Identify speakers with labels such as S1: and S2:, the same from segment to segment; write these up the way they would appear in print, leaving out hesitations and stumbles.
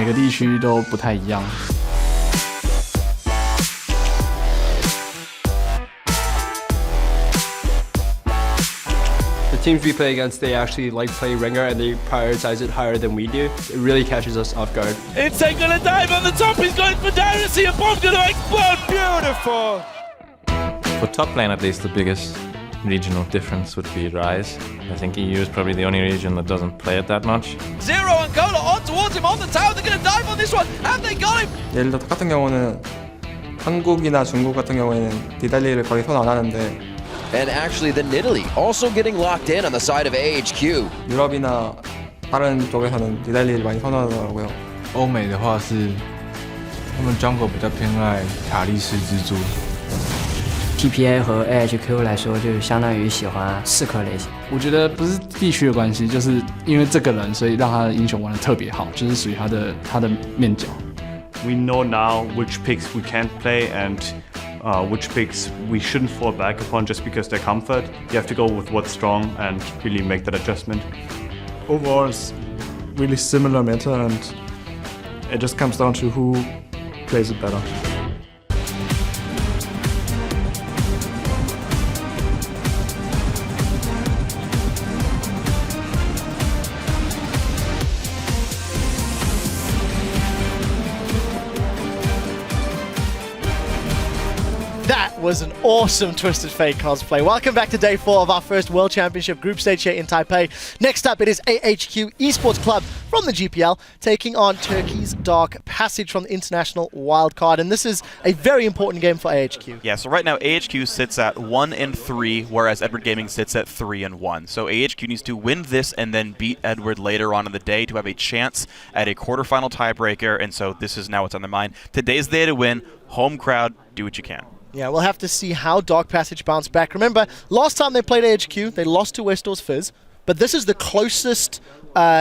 S1: 每个地区都不太一样。
S2: The teams we play against, they actually like play ringer and they prioritize it higher than we do. It really catches us off guard.
S3: Insane gonna dive on the top, he's going for Dynasty, a bomb gonna explode, beautiful!
S4: For top lane at least, the biggest regional difference would be Rise. I think EU is probably the only region that doesn't play it that much.
S3: Zero and Cola on towards him on the tower, they're gonna dive on this one, have they got him?
S5: 예를 들어 같은 경우는 한국이나 중국 같은 경우에는 니달리를 거의 손 안 하는데
S6: And actually, then Italy also getting locked in on the side of AHQ.
S5: 유럽이나 다른 쪽에서는 니달리를 많이 선호하더라고요.
S1: 欧美的话是他们 jungle 比较偏爱卡莉丝蜘蛛。
S7: TPA 和 AHQ 来说，就相当于喜欢4颗类型。
S1: 我觉得不是地区的关系，就是因为这个人，所以让他的英雄玩得特别好，就是属于他的面角。
S8: We know now which picks we can't play and which picks we shouldn't fall back upon just because they're comfort. You have to go with what's strong and really make that adjustment.
S9: Overall, it's really similar meta, and it just comes down to who plays it better.
S10: That was an awesome Twisted Fate cosplay. Welcome back to day 4 of our first World Championship group stage here in Taipei. Next up, it is AHQ Esports Club from the GPL taking on Turkey's Dark Passage from the International Wildcard. And this is a very important game for AHQ.
S11: Yeah, so right now AHQ sits at 1-3, whereas Edward Gaming sits at 3-1. So AHQ needs to win this and then beat Edward later on in the day to have a chance at a quarterfinal tiebreaker. And so this is now what's on their mind. Today's the day to win. Home crowd, do what you can.
S10: Yeah, we'll have to see how Dark Passage bounce back. Remember, last time they played AHQ, they lost to Westdoor's Fizz, but this is the closest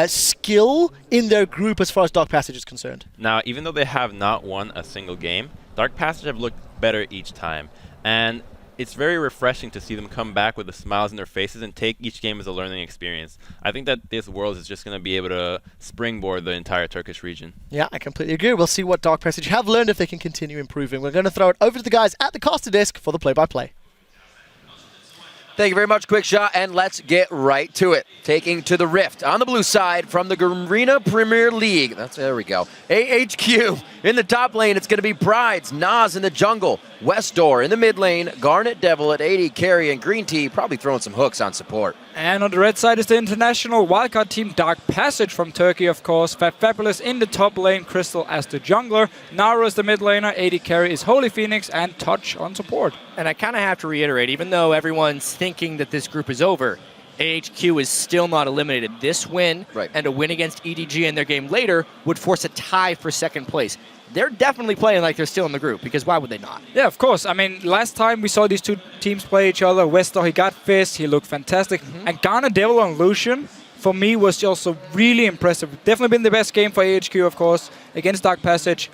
S10: skill in their group as far as Dark Passage is concerned.
S4: Now, even though they have not won a single game, Dark Passage have looked better each time. And it's very refreshing to see them come back with the smiles in their faces and take each game as a learning experience. I think that this Worlds is just going to be able to springboard the entire Turkish region.
S10: Yeah, I completely agree. We'll see what Dark Passage have learned if they can continue improving. We're going to throw it over to the guys at the caster desk for the play-by-play.
S6: Thank you very much, Quick Shot, and let's get right to it. Taking to the Rift on the blue side from the Garena Premier League. There we go. AHQ in the top lane. It's going to be Prides, Nas in the jungle, Westdoor in the mid lane, Garnet Devil at 80 carry, and Green Tea probably throwing some hooks on support.
S12: And on the red side is the international wildcard team Dark Passage from Turkey, of course. Fabulous in the top lane, Crystal as the jungler, Naru as the mid laner, 80 carry is Holy Phoenix, and Touch on support.
S13: And I kind of have to reiterate, even though everyone's thinking that this group is over, AHQ is still not eliminated. This win and a win against EDG in their game later would force a tie for second place. They're definitely playing like they're still in the group, because why would they not?
S12: Yeah, of course. I mean, last time we saw these two teams play each other, Westor, he got Fizz, he looked fantastic. And Garnet Devil on Lucian, for me, was also really impressive. Definitely been the best game for AHQ, of course, against Dark Passage.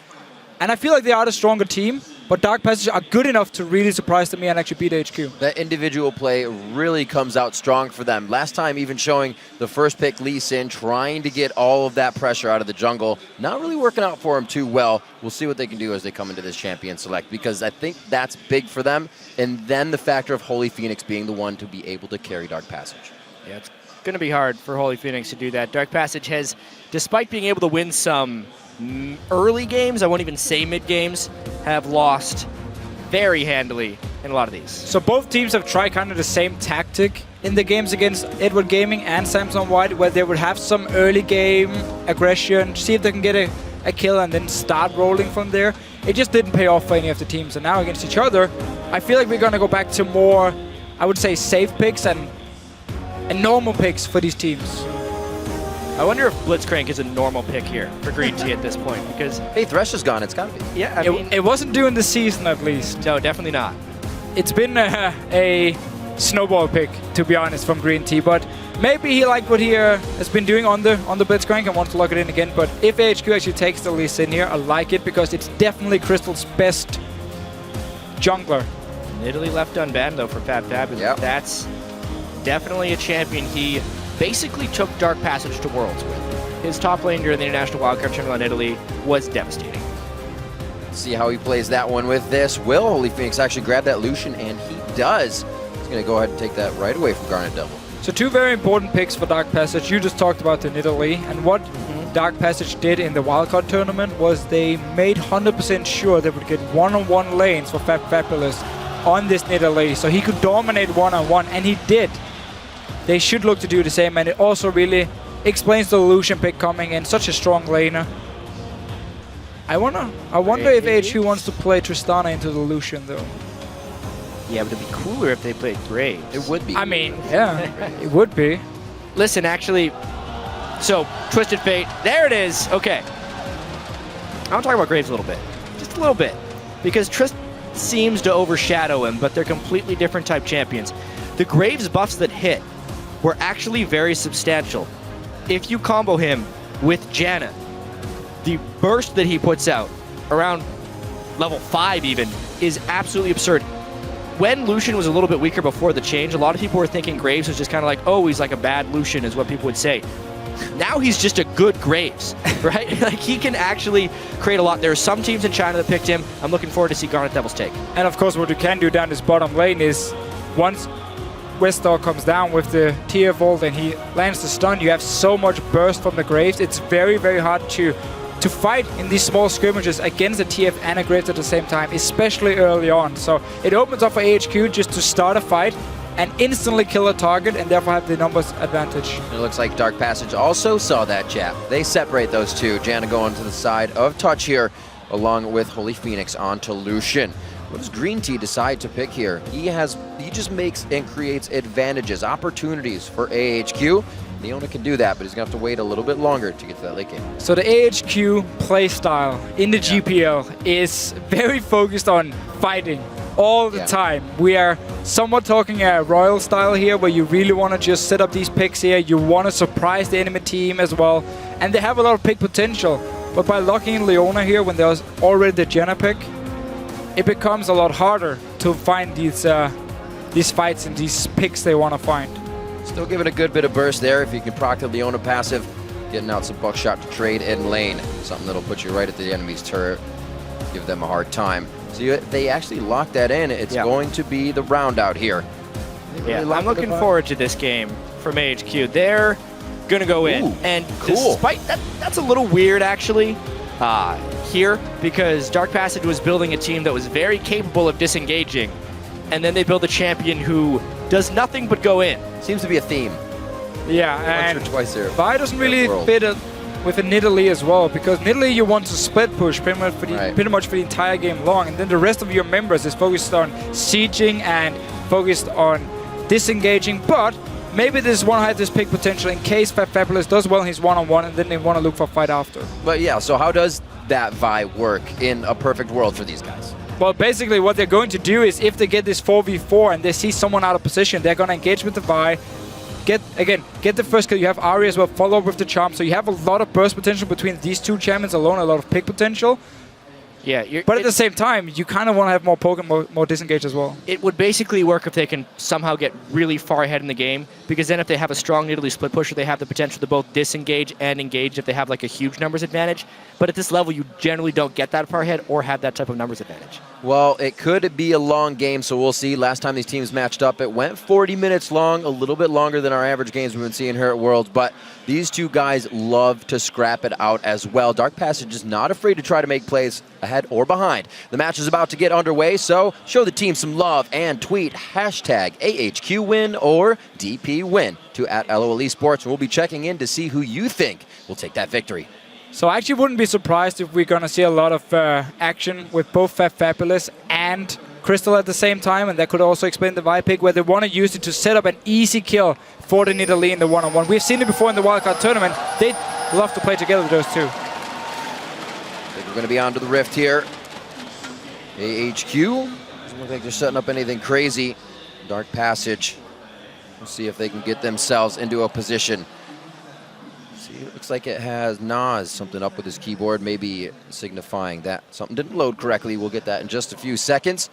S12: And I feel like they are the stronger team, but Dark Passage are good enough to really surprise me and actually beat AHQ.
S6: That individual play really comes out strong for them. Last time even showing the first pick Lee Sin, trying to get all of that pressure out of the jungle. Not really working out for him too well. We'll see what they can do as they come into this champion select, because I think that's big for them. And then the factor of Holy Phoenix being the one to be able to carry Dark Passage.
S13: Yeah, it's going to be hard for Holy Phoenix to do that. Dark Passage has, despite being able to win some early games, I won't even say mid games, have lost very handily in a lot of these.
S12: So both teams have tried kind of the same tactic in the games against Edward Gaming and Samsung White, where they would have some early game aggression, see if they can get a kill and then start rolling from there. It just didn't pay off for any of the teams. And now against each other, I feel like we're going to go back to more, I would say, safe picks and normal picks for these teams.
S13: I wonder if Blitzcrank is a normal pick here for Green Tea at this point, because...
S6: Hey, Thresh is gone, it's gotta be.
S13: Yeah, I mean...
S12: It wasn't during the season, at least.
S13: No, definitely not.
S12: It's been a snowball pick, to be honest, from Green Tea, but maybe he liked what he has been doing on the Blitzcrank and wants to lock it in again, but if AHQ actually takes the Lee Sin here, I like it, because it's definitely Crystal's best jungler.
S13: Italy left unbanned, though, for Fabulous.
S6: Yep.
S13: That's definitely a champion he basically took Dark Passage to Worlds with. his top lane during the International Wildcard Tournament in Italy was devastating.
S6: See how he plays that one with this. Will Holy Phoenix actually grab that Lucian? And he does. He's going to go ahead and take that right away from Garnet Devil.
S12: So 2 very important picks for Dark Passage. You just talked about the Nidalee, and what Dark Passage did in the Wildcard Tournament was they made 100% sure they would get one-on-one lanes for Fabulous on this Nidalee, so he could dominate one-on-one, and he did. They should look to do the same, and it also really explains the Lucian pick coming in, such a strong laner. I wonder if AHQ wants to play Tristana into the Lucian, though.
S13: Yeah, but it'd be cooler if they played Graves.
S6: It would be.
S12: I mean, yeah, it would be.
S13: Listen, actually, so Twisted Fate, there it is. Okay. I want to talk about Graves a little bit. Just a little bit. Because Trist seems to overshadow him, but they're completely different type champions. The Graves buffs that hit were actually very substantial. If you combo him with Janna, the burst that he puts out, around level 5 even, is absolutely absurd. When Lucian was a little bit weaker before the change, a lot of people were thinking Graves was just kind of like, oh, he's like a bad Lucian, is what people would say. Now he's just a good Graves, right? Like, he can actually create a lot. There are some teams in China that picked him. I'm looking forward to see Garnet Devils take.
S12: And of course, what you can do down this bottom lane is, once Westar comes down with the tier vault and he lands the stun, you have so much burst from the Graves. It's very, very hard to fight in these small skirmishes against a TF and a Graves at the same time, especially early on. So it opens up for AHQ just to start a fight and instantly kill a target and therefore have the numbers advantage.
S6: It looks like Dark Passage also saw that chap. They separate those two. Janna going to the side of Touch here, along with Holy Phoenix onto Lucian. What does Green Tea decide to pick here? He just makes and creates advantages, opportunities for AHQ. Leona can do that, but he's going to have to wait a little bit longer to get to that late game.
S12: So the AHQ playstyle in the GPL is very focused on fighting all the time. We are somewhat talking a royal style here, where you really want to just set up these picks here. You want to surprise the enemy team as well. And they have a lot of pick potential. But by locking in Leona here when there's already the Janna pick, it becomes a lot harder to find these fights and these picks they want to find.
S6: Still giving a good bit of burst there if you can proc the Leona passive. Getting out some buckshot to trade in lane. Something that'll put you right at the enemy's turret. Give them a hard time. So they actually lock that in. It's going to be the round out here.
S13: I'm looking forward to this game from AHQ. They're going to go in. And despite that's a little weird actually here, because Dark Passage was building a team that was very capable of disengaging. And then they build a champion who does nothing but go in.
S6: Seems to be a theme.
S12: Yeah,
S6: once or twice there.
S12: Vi doesn't really fit with a Nidalee as well, because Nidalee you want to split push pretty much for the entire game long, and then the rest of your members is focused on sieging and focused on disengaging. But maybe this one had this pick potential in case Fabulous does well in his one-on-one, and then they want to look for a fight after.
S6: But yeah, so how does that Vi work in a perfect world for these guys?
S12: Well, basically what they're going to do is, if they get this 4v4 and they see someone out of position, they're going to engage with the Vi, get the first kill. You have Ahri as well, follow up with the charm, so you have a lot of burst potential between these two champions alone, a lot of pick potential.
S13: Yeah,
S12: but at the same time, you kind of want to have more poke and more disengage as well.
S13: It would basically work if they can somehow get really far ahead in the game, because then if they have a strong Nidalee split pusher, they have the potential to both disengage and engage if they have like a huge numbers advantage. But at this level, you generally don't get that far ahead or have that type of numbers advantage.
S6: Well, it could be a long game, so we'll see. Last time these teams matched up, it went 40 minutes long, a little bit longer than our average games we've been seeing here at Worlds, but these two guys love to scrap it out as well. Dark Passage is not afraid to try to make plays ahead or behind. The match is about to get underway, so show the team some love and tweet hashtag AHQ win or DP win to @LOL Esports, and we'll be checking in to see who you think will take that victory.
S12: So I actually wouldn't be surprised if we're going to see a lot of action with both Fabulous and Crystal at the same time, and that could also explain the Vi pick, where they want to use it to set up an easy kill for the Nidalee in the one-on-one. We've seen it before in the wildcard tournament. They love to play together, those two.
S6: I think we're going to be onto the rift here. AHQ doesn't look like they're setting up anything crazy. Dark Passage. We'll see if they can get themselves into a position. It looks like it has Nas something up with his keyboard, maybe signifying that something didn't load correctly. We'll get that in just a few seconds.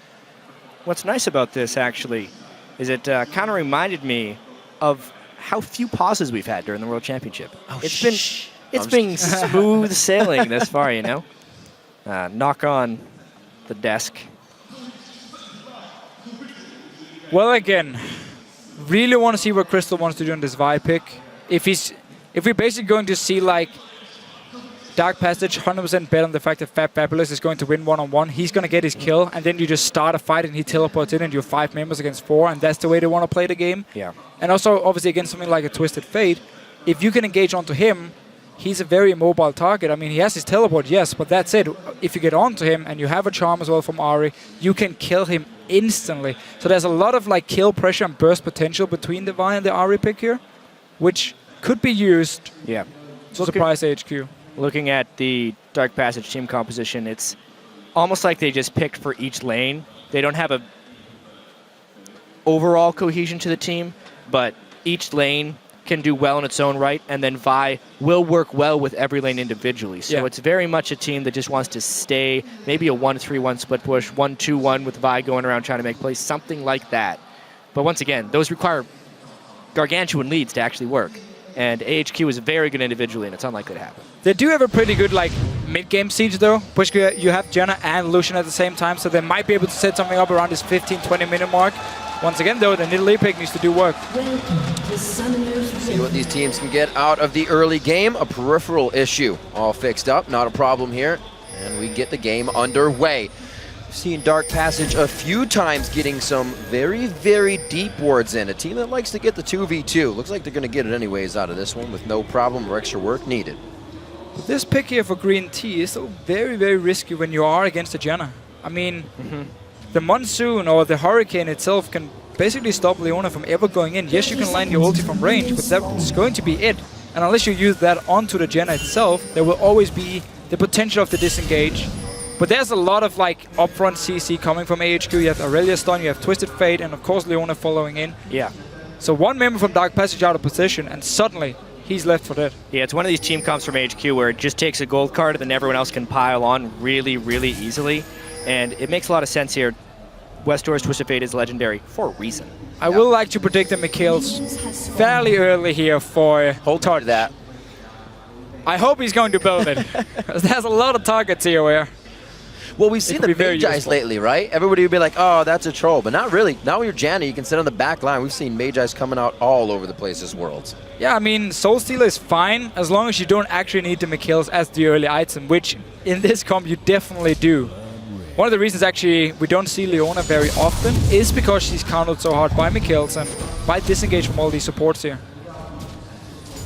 S13: What's nice about this, actually, is it kind of reminded me of how few pauses we've had during the World Championship. It's been smooth sailing this far, you know. Knock on the desk.
S12: Well, again, really want to see what Crystal wants to do on this Vi pick. If we're basically going to see like Dark Passage 100% bet on the fact that Fabulous is going to win one-on-one, he's going to get his kill, and then you just start a fight and he teleports in and you're 5 members against 4, and that's the way they want to play the game.
S13: Yeah.
S12: And also, obviously, against something like a Twisted Fate, if you can engage onto him, he's a very mobile target. I mean, he has his teleport, yes, but that's it. If you get onto him and you have a charm as well from Ahri, you can kill him instantly. So there's a lot of like kill pressure and burst potential between the Vi and the Ahri pick here, which could be used
S13: to
S12: surprise AHQ.
S13: Looking at the Dark Passage team composition, it's almost like they just picked for each lane. They don't have a overall cohesion to the team, but each lane can do well in its own right, and then Vi will work well with every lane individually. So it's very much a team that just wants to stay, maybe a 1-3-1 split push, 1-2-1 with Vi going around trying to make plays, something like that. But once again, those require gargantuan leads to actually work. And AHQ is very good individually, and it's unlikely to happen.
S12: They do have a pretty good like mid-game siege though. Push, you have Jenna and Lucian at the same time, so they might be able to set something up around this 15-20 minute mark. Once again though, the Nidalee pick needs to do work.
S6: See what these teams can get out of the early game. A peripheral issue all fixed up, not a problem here. And we get the game underway. Seen Dark Passage a few times getting some very, very deep wards in. A team that likes to get the 2v2. Looks like they're going to get it anyways out of this one with no problem or extra work needed.
S12: This pick here for Green Tea is so very, very risky when you are against a Janna. I mean, the Monsoon or the Hurricane itself can basically stop Leona from ever going in. Yes, you can line your ulti from range, but that's going to be it. And unless you use that onto the Janna itself, there will always be the potential of the disengage. But there's a lot of like upfront CC coming from AHQ. You have Aurelia stun, you have Twisted Fate, and of course Leona following in.
S13: Yeah.
S12: So one member from Dark Passage out of position, and suddenly he's left for dead.
S13: Yeah, it's one of these team comps from AHQ where it just takes a gold card and then everyone else can pile on really, really easily. And it makes a lot of sense here. Westor's Twisted Fate is legendary for a reason.
S12: I will like to predict that Mikhail's fairly early here for Touch.
S6: That.
S12: I hope he's going to build it. There's a lot of targets here where...
S6: Well, we've seen the Magi lately, right? Everybody would be like, oh, that's a troll. But not really. Now when you're Janna, you can sit on the back line. We've seen Magi coming out all over the place this Worlds.
S12: Yeah, I mean, Soul Stealer is fine as long as you don't actually need the Mikhails as the early item, which in this comp you definitely do. One of the reasons actually we don't see Leona very often is because she's countered so hard by Mikhails and by disengage from all these supports here.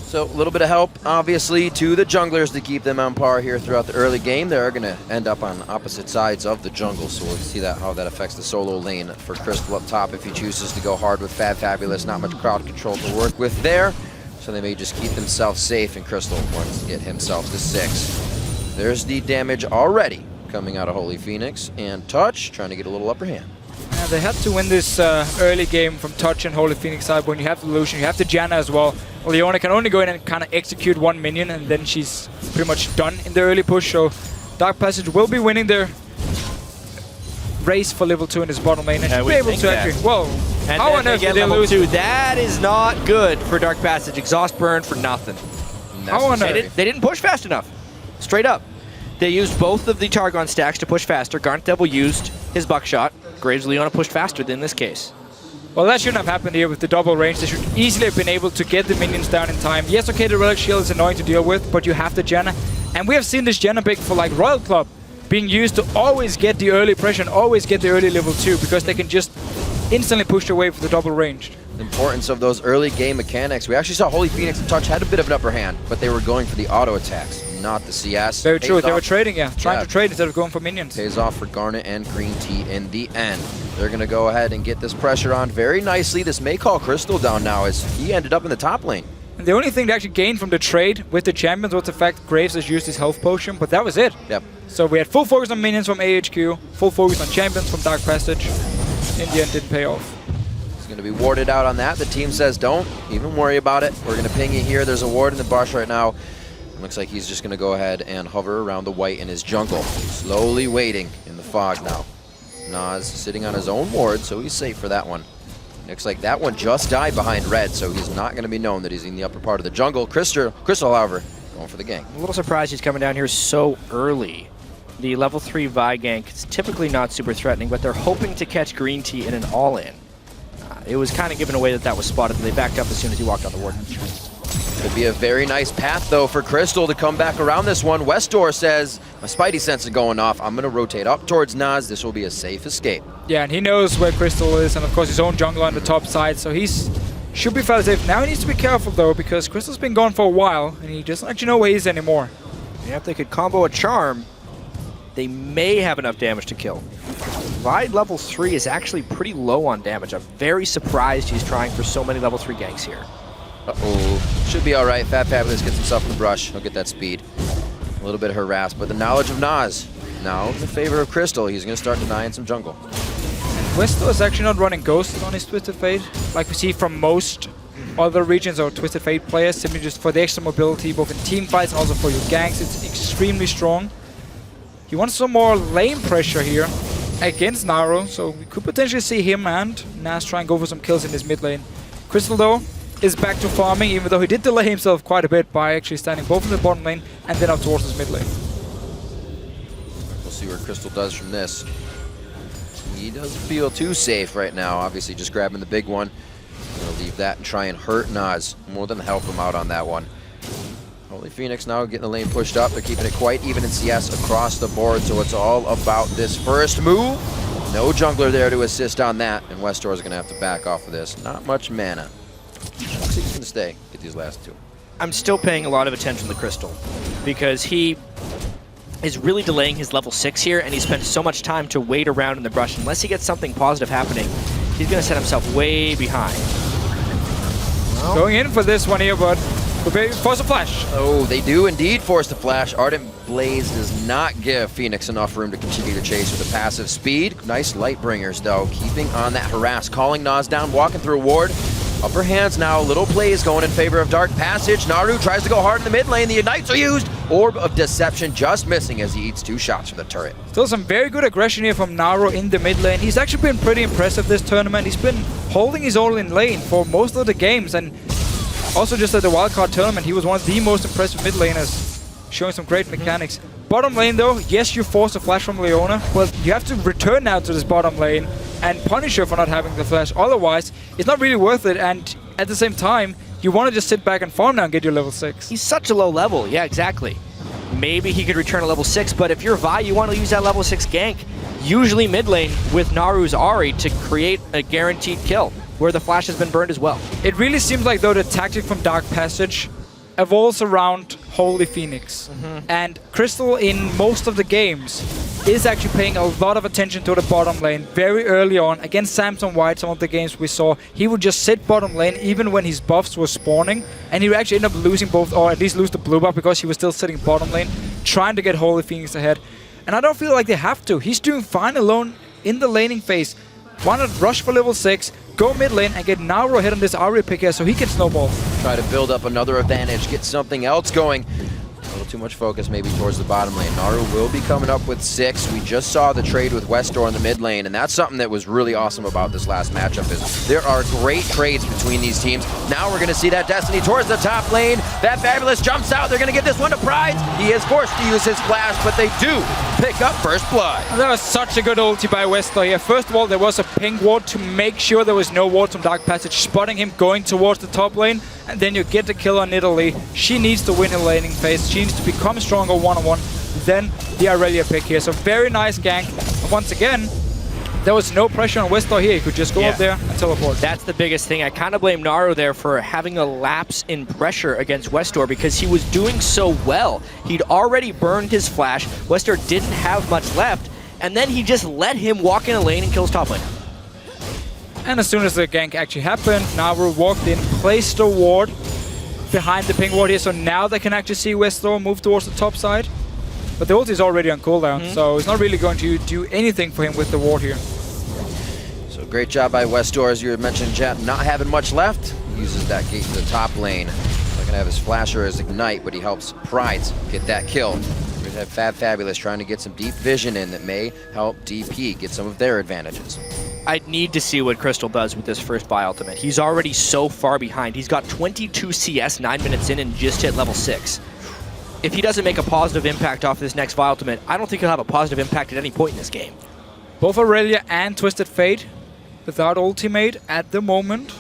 S6: So a little bit of help, obviously, to the junglers to keep them on par here throughout the early game. They're going to end up on opposite sides of the jungle, so we'll see that how that affects the solo lane for Crystal up top if he chooses to go hard with Fabulous. Not much crowd control to work with there, so they may just keep themselves safe, and Crystal wants to get himself to 6. There's the damage already coming out of Holy Phoenix, and Touch trying to get a little upper hand.
S12: Yeah, they had to win this early game from Touch and Holy Phoenix side. When you have the Lucian, you have the Janna as well. Leona can only go in and kind of execute one minion, and then she's pretty much done in the early push. So Dark Passage will be winning their race for level 2 in this bottom lane, and should be able to actually... Whoa!
S13: And
S12: how on earth did they lose?
S13: 2. That is not good for Dark Passage. Exhaust burn for nothing.
S12: How on earth?
S13: They didn't push fast enough. Straight up. They used both of the Targon stacks to push faster. Garnet Devil used his buckshot. Graves Leona pushed faster than in this case.
S12: Well, that shouldn't have happened here with the double range. They should easily have been able to get the minions down in time. Yes, okay, the Relic Shield is annoying to deal with, but you have the Janna. And we have seen this Janna pick for like Royal Club being used to always get the early pressure and always get the early level 2 because they can just instantly push away for the double range.
S6: The importance of those early game mechanics. We actually saw Holy Phoenix and Touch had a bit of an upper hand, but they were going for the auto attacks, not the CS.
S12: Very true. They were trading, trying to trade instead of going for minions.
S6: Pays off for Garnet and Green Tea in the end. They're going to go ahead and get this pressure on very nicely. This may call Crystal down now as he ended up in the top lane.
S12: And the only thing they actually gained from the trade with the champions was the fact Graves has used his health potion, but that was it.
S6: Yep.
S12: So we had full focus on minions from AHQ, full focus on champions from Dark Passage. In the end, didn't pay off.
S6: He's going to be warded out on that. The team says, don't even worry about it. We're going to ping you here. There's a ward in the bush right now. Looks like he's just going to go ahead and hover around the white in his jungle. Slowly waiting in the fog now. Nas sitting on his own ward, so he's safe for that one. Looks like that one just died behind red, so he's not going to be known that he's in the upper part of the jungle. Crystal, however, going for the gank.
S13: I'm a little surprised he's coming down here so early. The level 3 Vi gank is typically not super threatening, but they're hoping to catch Green Tea in an all-in. It was kind of given away that that was spotted, and they backed up as soon as he walked on the ward.
S6: Could be a very nice path, though, for Crystal to come back around this one. Westdoor says, my spidey sense is going off. I'm going to rotate up towards Nas. This will be a safe escape.
S12: Yeah, and he knows where Crystal is, and of course his own jungler on the top side, so he's should be fairly safe. Now he needs to be careful, though, because Crystal's been gone for a while, and he doesn't actually know where he is anymore.
S13: Yeah, if they could combo a charm, they may have enough damage to kill. Vi level 3 is actually pretty low on damage. I'm very surprised he's trying for so many level 3 ganks here.
S6: Uh-oh. Should be all right. Fat Fabulous gets himself in the brush. He'll get that speed. A little bit harassed, but the knowledge of Nas now in the favor of Crystal. He's going to start denying some jungle.
S12: Westo is actually not running Ghost on his Twisted Fate, like we see from most other regions or Twisted Fate players, simply just for the extra mobility, both in team fights and also for your ganks. It's extremely strong. He wants some more lane pressure here against Naru, so we could potentially see him and Nas try and go for some kills in this mid lane. Crystal, though, is back to farming, even though he did delay himself quite a bit by actually standing both in the bottom lane and then up towards his mid lane.
S6: We'll see what Crystal does from this. He doesn't feel too safe right now. Obviously, just grabbing the big one. Gonna leave that and try and hurt Nas more than help him out on that one. Holy Phoenix now getting the lane pushed up. They're keeping it quite even in CS across the board, so it's all about this first move. No jungler there to assist on that, and Westdoor is gonna have to back off of this. Not much mana. Looks like he's gonna stay, get these last two.
S13: I'm still paying a lot of attention to Crystal because he is really delaying his level 6 here, and he spent so much time to wait around in the brush. Unless he gets something positive happening, he's going to set himself way behind.
S12: Well, going in for this one here, but force a flash.
S6: Oh, they do indeed force the flash. Ardent Blaze does not give Phoenix enough room to continue to chase with the passive speed. Nice Lightbringers, though, keeping on that harass, calling Nas down, walking through a ward. Upper hands now, little plays going in favor of Dark Passage. Naru tries to go hard in the mid lane. The Ignites are used. Orb of Deception just missing as he eats 2 shots from the turret.
S12: Still some very good aggression here from Naru in the mid lane. He's actually been pretty impressive this tournament. He's been holding his own in lane for most of the games, and also just at the wildcard tournament, he was one of the most impressive mid laners, showing some great mechanics. Bottom lane, though, yes, you force a flash from Leona, but you have to return now to this bottom lane and punish her for not having the flash. Otherwise, it's not really worth it, and at the same time, you want to just sit back and farm now and get your level 6.
S13: He's such a low level. Yeah, exactly. Maybe he could return a level 6, but if you're Vi, you want to use that level 6 gank, usually mid lane with Naru's Ahri to create a guaranteed kill, where the flash has been burned as well.
S12: It really seems like, though, the tactic from Dark Passage evolves around Holy Phoenix. And Crystal, in most of the games, is actually paying a lot of attention to the bottom lane very early on. Against Samson White, some of the games we saw, he would just sit bottom lane even when his buffs were spawning, and he would actually end up losing both, or at least lose the blue buff because he was still sitting bottom lane, trying to get Holy Phoenix ahead. And I don't feel like they have to. He's doing fine alone in the laning phase. Why not rush for level 6, go mid lane, and get Naru ahead on this Ahri pick here so he can snowball.
S6: Try to build up another advantage, get something else going. A little too much focus maybe towards the bottom lane. Naru will be coming up with 6. We just saw the trade with Westdoor in the mid lane, and that's something that was really awesome about this last matchup is there are great trades between these teams. Now we're going to see that Destiny towards the top lane. That Fabulous jumps out. They're going to give this one to Prides. He is forced to use his flash, but they do pick up first blood.
S12: And that was such a good ulti by Westdoor here. First of all, there was a ping ward to make sure there was no ward from Dark Passage, spotting him going towards the top lane, and then you get the kill on Italy. She needs to win a laning phase. She needs to become stronger one-on-one. Then the Aurelia pick here. So very nice gank. And once again, there was no pressure on Westdoor here. He could just go up there and teleport.
S13: That's the biggest thing. I kind of blame Naru there for having a lapse in pressure against Westdoor because he was doing so well. He'd already burned his flash. Westdoor didn't have much left, and then he just let him walk in a lane and kill his top lane.
S12: And as soon as the gank actually happened, Naru walked in, placed a ward behind the ping ward here, so now they can actually see Westdoor move towards the top side. But the ult is already on cooldown, so it's not really going to do anything for him with the ward here.
S6: So great job by Westdoor, as you mentioned, Jet, not having much left. He uses that gate to the top lane. Not gonna have his flasher as Ignite, but he helps Prides get that kill. We're gonna have Fabulous trying to get some deep vision in that may help DP get some of their advantages.
S13: I'd need to see what Crystal does with this first Vi ultimate. He's already so far behind. He's got 22 CS 9 minutes in and just hit level 6. if he doesn't make a positive impact off this next Vi ultimate, I don't think he'll have a positive impact at any point in this game.
S12: Both Aurelia and Twisted Fate without ultimate at the moment.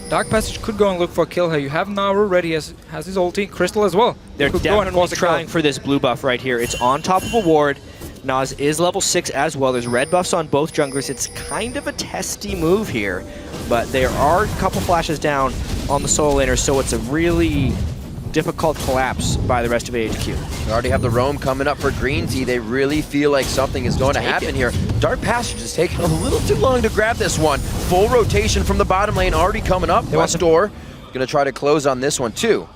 S12: Dark Passage could go and look for a kill here. You have Naru ready, has his ulti. Crystal as well.
S13: They're definitely trying for this blue buff right here. It's on top of a ward. Nas is level 6 as well. There's red buffs on both junglers. It's kind of a testy move here, but there are a couple flashes down on the solo laner, so it's a really difficult collapse by the rest of AHQ.
S6: We already have the roam coming up for Green Tea. They really feel like something is going to happen here. Dark Passage is taking a little too long to grab this one. Full rotation from the bottom lane already coming up. West Door going to try to close on this one too.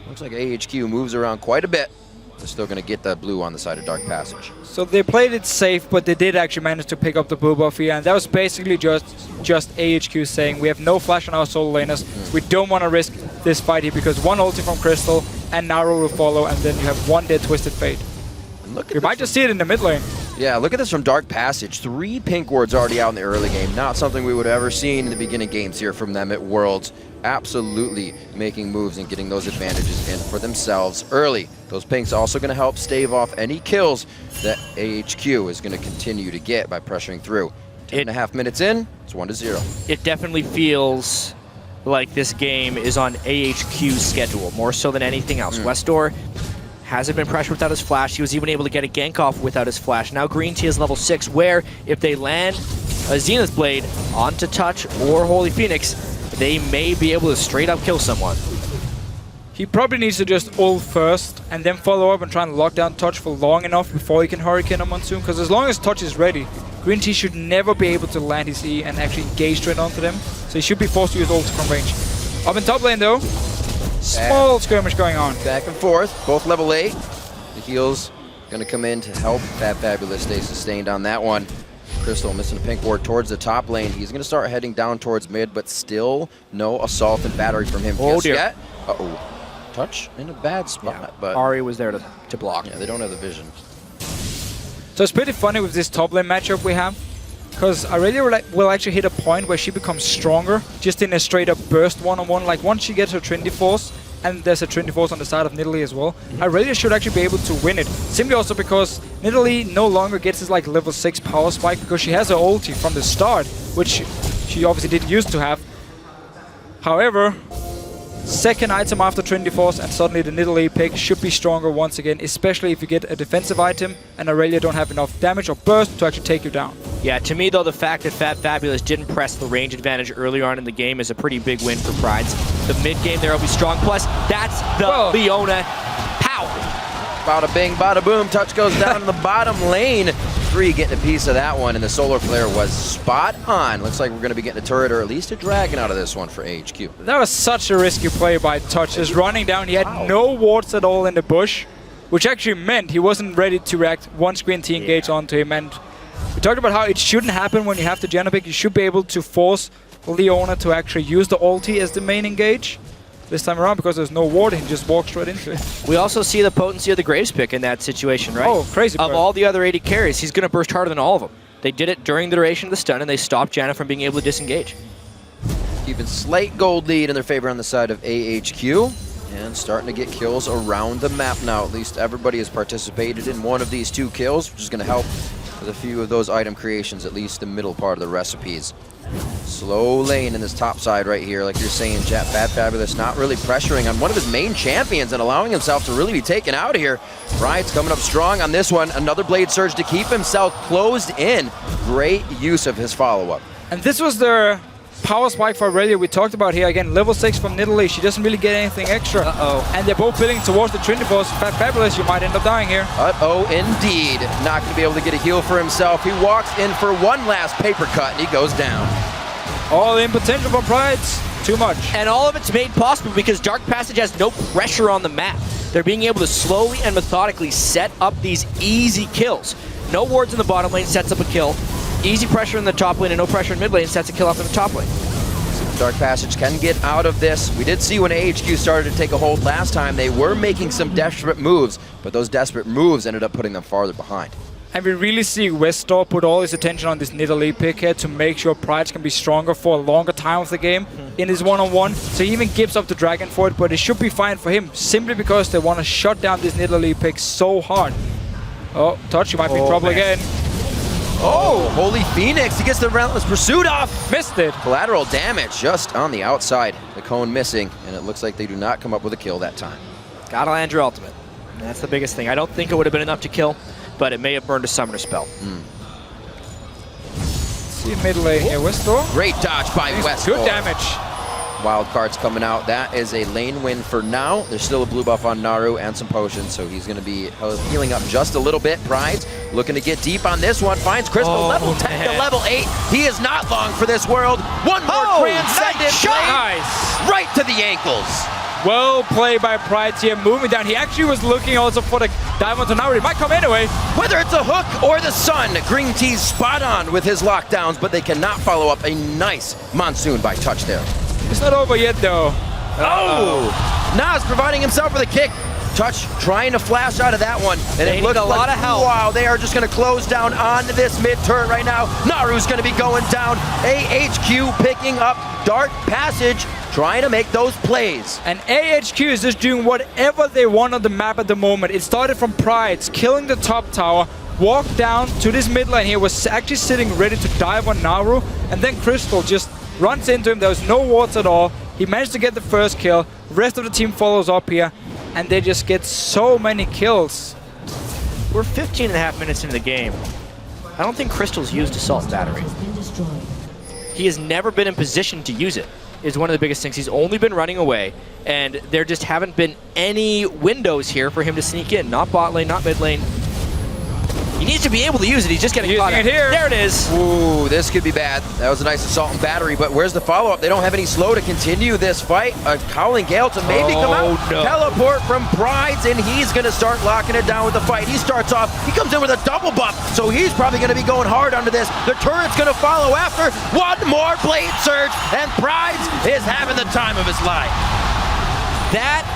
S6: Looks like AHQ moves around quite a bit. They're still going to get the blue on the side of Dark Passage.
S12: So they played it safe, but they did actually manage to pick up the blue buff here, and that was basically just AHQ saying we have no flash on our solo laners. We don't want to risk this fight here because one ulti from Crystal and Naru will follow, and then you have one dead Twisted Fate. You might just see it in the mid lane.
S6: Yeah, look at this from Dark Passage. 3 pink wards already out in the early game. Not something we would have ever seen in the beginning games here from them at Worlds. Absolutely making moves and getting those advantages in for themselves early. Those pinks also going to help stave off any kills that AHQ is going to continue to get by pressuring through. 10.5 minutes in, it's 1-0.
S13: It definitely feels like this game is on AHQ's schedule, more so than anything else. Westdoor hasn't been pressured without his flash. He was even able to get a gank off without his flash. Now Green Tea is level 6, where if they land a Zenith Blade onto Touch or Holy Phoenix, they may be able to straight up kill someone.
S12: He probably needs to just ult first and then follow up and try and lock down Touch for long enough before he can Hurricane a Monsoon, because as long as Touch is ready, Green Tea should never be able to land his E and actually engage straight onto them, so he should be forced to use ult from range. Up in top lane though, small skirmish going on.
S6: Back and forth, both level 8. The heals going to come in to help Fat Fabulous stay sustained on that one. Crystal missing a pink ward towards the top lane. He's going to start heading down towards mid, but still no assault and battery from him just yet. Uh-oh. Touch in a bad spot, but
S13: Ari was there to block.
S6: Yeah, they don't have the vision.
S12: So it's pretty funny with this top lane matchup we have, because Aurelia will actually hit a point where she becomes stronger just in a straight up burst one-on-one. Like once she gets her Trinity Force, and there's a Trinity Force on the side of Nidalee as well, Aurelia should actually be able to win it. Simply also because Nidalee no longer gets his like level 6 power spike because she has her ulti from the start, which she obviously didn't used to have. However, second item after Trinity Force and suddenly the Nidalee pick should be stronger once again, especially if you get a defensive item and Aurelia don't have enough damage or burst to actually take you down.
S13: Yeah, to me though, the fact that Fat Fabulous didn't press the range advantage earlier on in the game is a pretty big win for Prides. The mid game there will be strong, plus that's the Leona power.
S6: Bada bing, bada boom, Touch goes down in the bottom lane. 3 getting a piece of that one, and the Solar Flare was spot on. Looks like we're going to be getting a turret or at least a dragon out of this one for AHQ.
S12: That was such a risky play by Touch, just running down. He had no wards at all in the bush, which actually meant he wasn't ready to react once Green Tea engaged onto him. And we talked about how it shouldn't happen when you have the Janna pick. You should be able to force Leona to actually use the ulti as the main engage. This time around, because there's no ward, he can just walk straight into it.
S13: We also see the potency of the Graves pick in that situation, right?
S12: Oh, crazy.
S13: Of all the other 80 carries, he's going to burst harder than all of them. They did it during the duration of the stun, and they stopped Janna from being able to disengage.
S6: Keeping slight gold lead in their favor on the side of AHQ. And starting to get kills around the map now. At least everybody has participated in one of these 2 kills, which is going to help with a few of those item creations, at least the middle part of the recipes. Slow lane in this top side right here, like you're saying, Fat Fabulous not really pressuring on one of his main champions and allowing himself to really be taken out here. Pride's coming up strong on this one. Another Blade Surge to keep himself closed in. Great use of his follow-up.
S12: And this was their power spike for Aurelia we talked about here. Again, level 6 from Nidalee. She doesn't really get anything extra. And they're both building towards the Trinity Force. Fat Fabulous, you might end up dying here.
S6: Indeed. Not going to be able to get a heal for himself. He walks in for one last paper cut, and he goes down.
S12: All in potential for Prides. Too much.
S13: And all of it's made possible because Dark Passage has no pressure on the map. They're being able to slowly and methodically set up these easy kills. No wards in the bottom lane sets up a kill. Easy pressure in the top lane and no pressure in mid lane sets a kill off in the top lane.
S6: Dark Passage can get out of this. We did see when AHQ started to take a hold last time, they were making some desperate moves, but those desperate moves ended up putting them farther behind.
S12: And we really see Westor put all his attention on this Nidalee pick here to make sure Prides can be stronger for a longer time of the game in his one-on-one. So he even gives up the Dragon for it, but it should be fine for him simply because they want to shut down this Nidalee pick so hard. Oh, Touch, you might be in trouble again.
S6: Oh, Holy Phoenix, he gets the Relentless Pursuit off.
S12: Missed it.
S6: Collateral damage just on the outside. The cone missing, and it looks like they do not come up with a kill that time.
S13: Gotta land your ultimate. That's the biggest thing. I don't think it would have been enough to kill, but it may have burned a summoner spell.
S12: See mid lane here, Westor.
S6: Great dodge by Westor.
S12: Good damage.
S6: Wild cards coming out. That is a lane win for now. There's still a blue buff on Naru and some potions, so he's going to be healing up just a little bit. Prides looking to get deep on this one. Finds Crystal level 10 to level 8. He is not long for this world. One more transcendent shot.
S12: Nice.
S6: Right to the ankles.
S12: Well played by Prides here, moving down. He actually was looking also for the dive onto Naru. It might come anyway.
S6: Whether it's a hook or the sun, Green Tea's spot on with his lockdowns, but they cannot follow up a nice monsoon by Touch there.
S12: It's not over yet, though.
S6: Oh! Nas providing himself with a kick. Touch trying to flash out of that one. And it looks
S13: a lot of help.
S6: Wow, they are just going to close down on this mid-turn right now. Naru's going to be going down. AHQ picking up Dark Passage, trying to make those plays.
S12: And AHQ is just doing whatever they want on the map at the moment. It started from Prides, killing the top tower, walked down to this mid lane here, was actually sitting ready to dive on Naru, and then Crystal just runs into him. There was no wards at all. He managed to get the first kill. The rest of the team follows up here, and they just get so many kills.
S13: We're 15 and a half minutes into the game. I don't think Crystal's used Assault Battery. He has never been in position to use it, is one of the biggest things. He's only been running away, and there just haven't been any windows here for him to sneak in. Not bot lane, not mid lane. He needs to be able to use it. He's just getting caught out. There it is.
S6: Ooh, this could be bad. That was a nice assault and battery, but where's the follow-up? They don't have any slow to continue this fight. A Howling Gale to maybe come out.
S13: No.
S6: Teleport from Prides, and he's going to start locking it down with the fight. He starts off. He comes in with a double buff, so he's probably going to be going hard under this. The turret's going to follow after. One more Blade Surge, and Prides is having the time of his life.
S13: That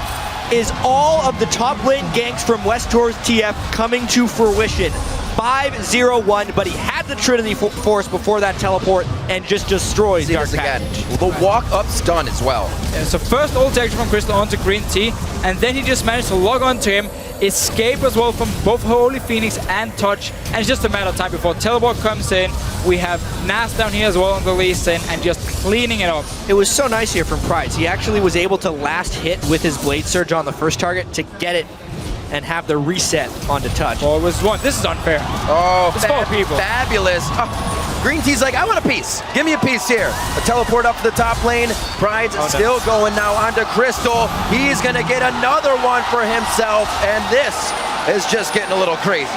S13: is all of the top lane ganks from Westor's TF coming to fruition. 5-0-1, but he had the Trinity Force before that teleport and just destroys Dark Passage.
S6: The walk-up stun as well.
S12: Yeah, so first ult action from Crystal onto Green Tea, and then he just managed to log onto him, escape as well from both Holy Phoenix and Touch, and it's just a matter of time before teleport comes in. We have Nas down here as well on the Lee Sin and just cleaning it up.
S13: It was so nice here from Prides. He actually was able to last hit with his Blade Surge on the first target to get it and have the reset onto Touch.
S12: Oh, it was one. This is unfair.
S6: Oh,
S12: it's 4 people.
S6: Fabulous. Oh, Green Tea's like, I want a piece. Give me a piece here. A teleport up to the top lane. Pride's still going now onto Crystal. He's going to get another one for himself, and this is just getting a little crazy.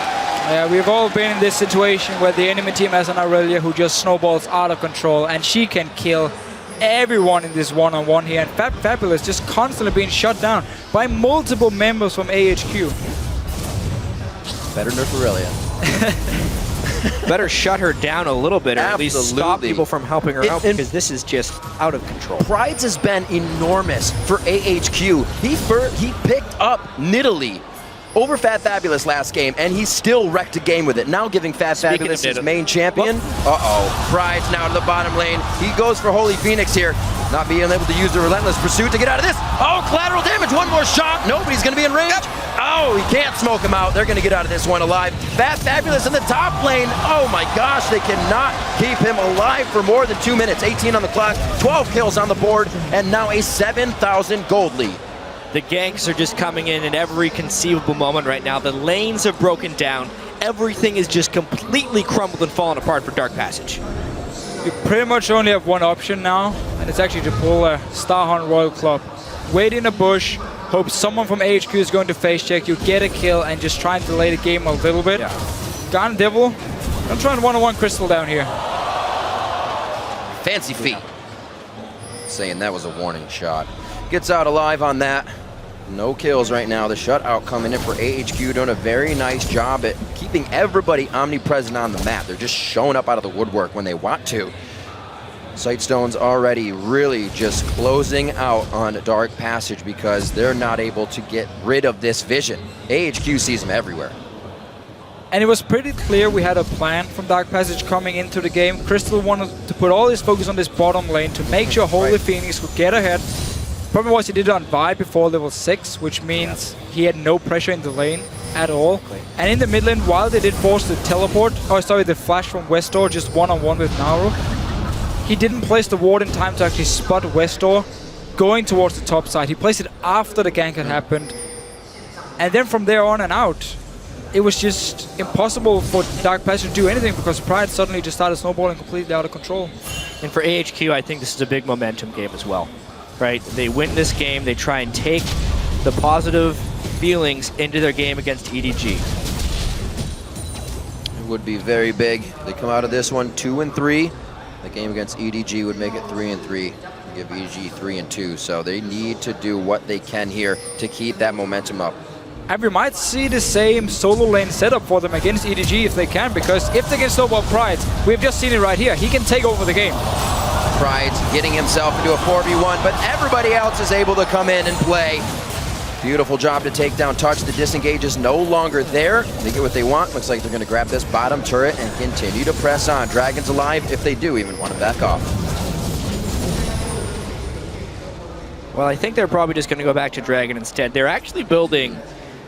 S12: Yeah, we've all been in this situation where the enemy team has an Aurelia who just snowballs out of control, and she can kill everyone in this one-on-one here, and Fabulous just constantly being shut down by multiple members from AHQ.
S6: Better nerf Aurelia.
S13: Better shut her down a little bit, or
S6: Absolutely.
S13: at least stop people from helping her out, because this is just out of control.
S6: Prides has been enormous for AHQ. He picked up Nidalee over Fat Fabulous last game, and he still wrecked a game with it. Now giving Fat Fabulous his main champion. Uh-oh. Pride's now to the bottom lane. He goes for Holy Phoenix here. Not being able to use the Relentless Pursuit to get out of this. Oh, collateral damage. One more shot. Nobody's going to be in range. Oh, he can't smoke him out. They're going to get out of this one alive. Fat Fabulous in the top lane. Oh my gosh, they cannot keep him alive for more than 2 minutes. 18 on the clock, 12 kills on the board, and now a 7,000 gold lead.
S13: The ganks are just coming in at every conceivable moment right now. The lanes have broken down. Everything is just completely crumbled and fallen apart for Dark Passage.
S12: You pretty much only have one option now, and it's actually to pull a Starhunt Royal Club. Wait in a bush, hope someone from AHQ is going to face check you, get a kill, and just try and delay the game a little bit. Gone Devil, I'm trying one-on-one Crystal down here.
S6: Fancy feet. Saying that was a warning shot. Gets out alive on that. No kills right now. The shutout coming in for AHQ, doing a very nice job at keeping everybody omnipresent on the map. They're just showing up out of the woodwork when they want to. Sightstone's already really just closing out on Dark Passage because they're not able to get rid of this vision. AHQ sees them everywhere.
S12: And it was pretty clear we had a plan from Dark Passage coming into the game. Crystal wanted to put all his focus on this bottom lane to make sure Holy Phoenix could get ahead. Problem was he did it on Vi before level 6, which means he had no pressure in the lane at all. And in the mid lane, while they did force the teleport, the flash from Westor just one-on-one with Nauru, he didn't place the ward in time to actually spot Westor going towards the top side. He placed it after the gank had happened. And then from there on and out, it was just impossible for Dark Passage to do anything because Pride suddenly just started snowballing completely out of control.
S13: And for AHQ, I think this is a big momentum game as well, right? They win this game, they try and take the positive feelings into their game against EDG.
S6: It would be very big. They come out of this one 2-3. The game against EDG would make it 3-3. Give EDG 3-2. So they need to do what they can here to keep that momentum up.
S12: And we might see the same solo lane setup for them against EDG if they can, because if they can snowball Pride, we've just seen it right here. He can take over the game.
S6: Pride's getting himself into a 4v1, but everybody else is able to come in and play. Beautiful job to take down Touch. The disengage is no longer there. They get what they want. Looks like they're going to grab this bottom turret and continue to press on. Dragon's alive if they do even want to back off.
S13: Well, I think they're probably just going to go back to Dragon instead. They're actually building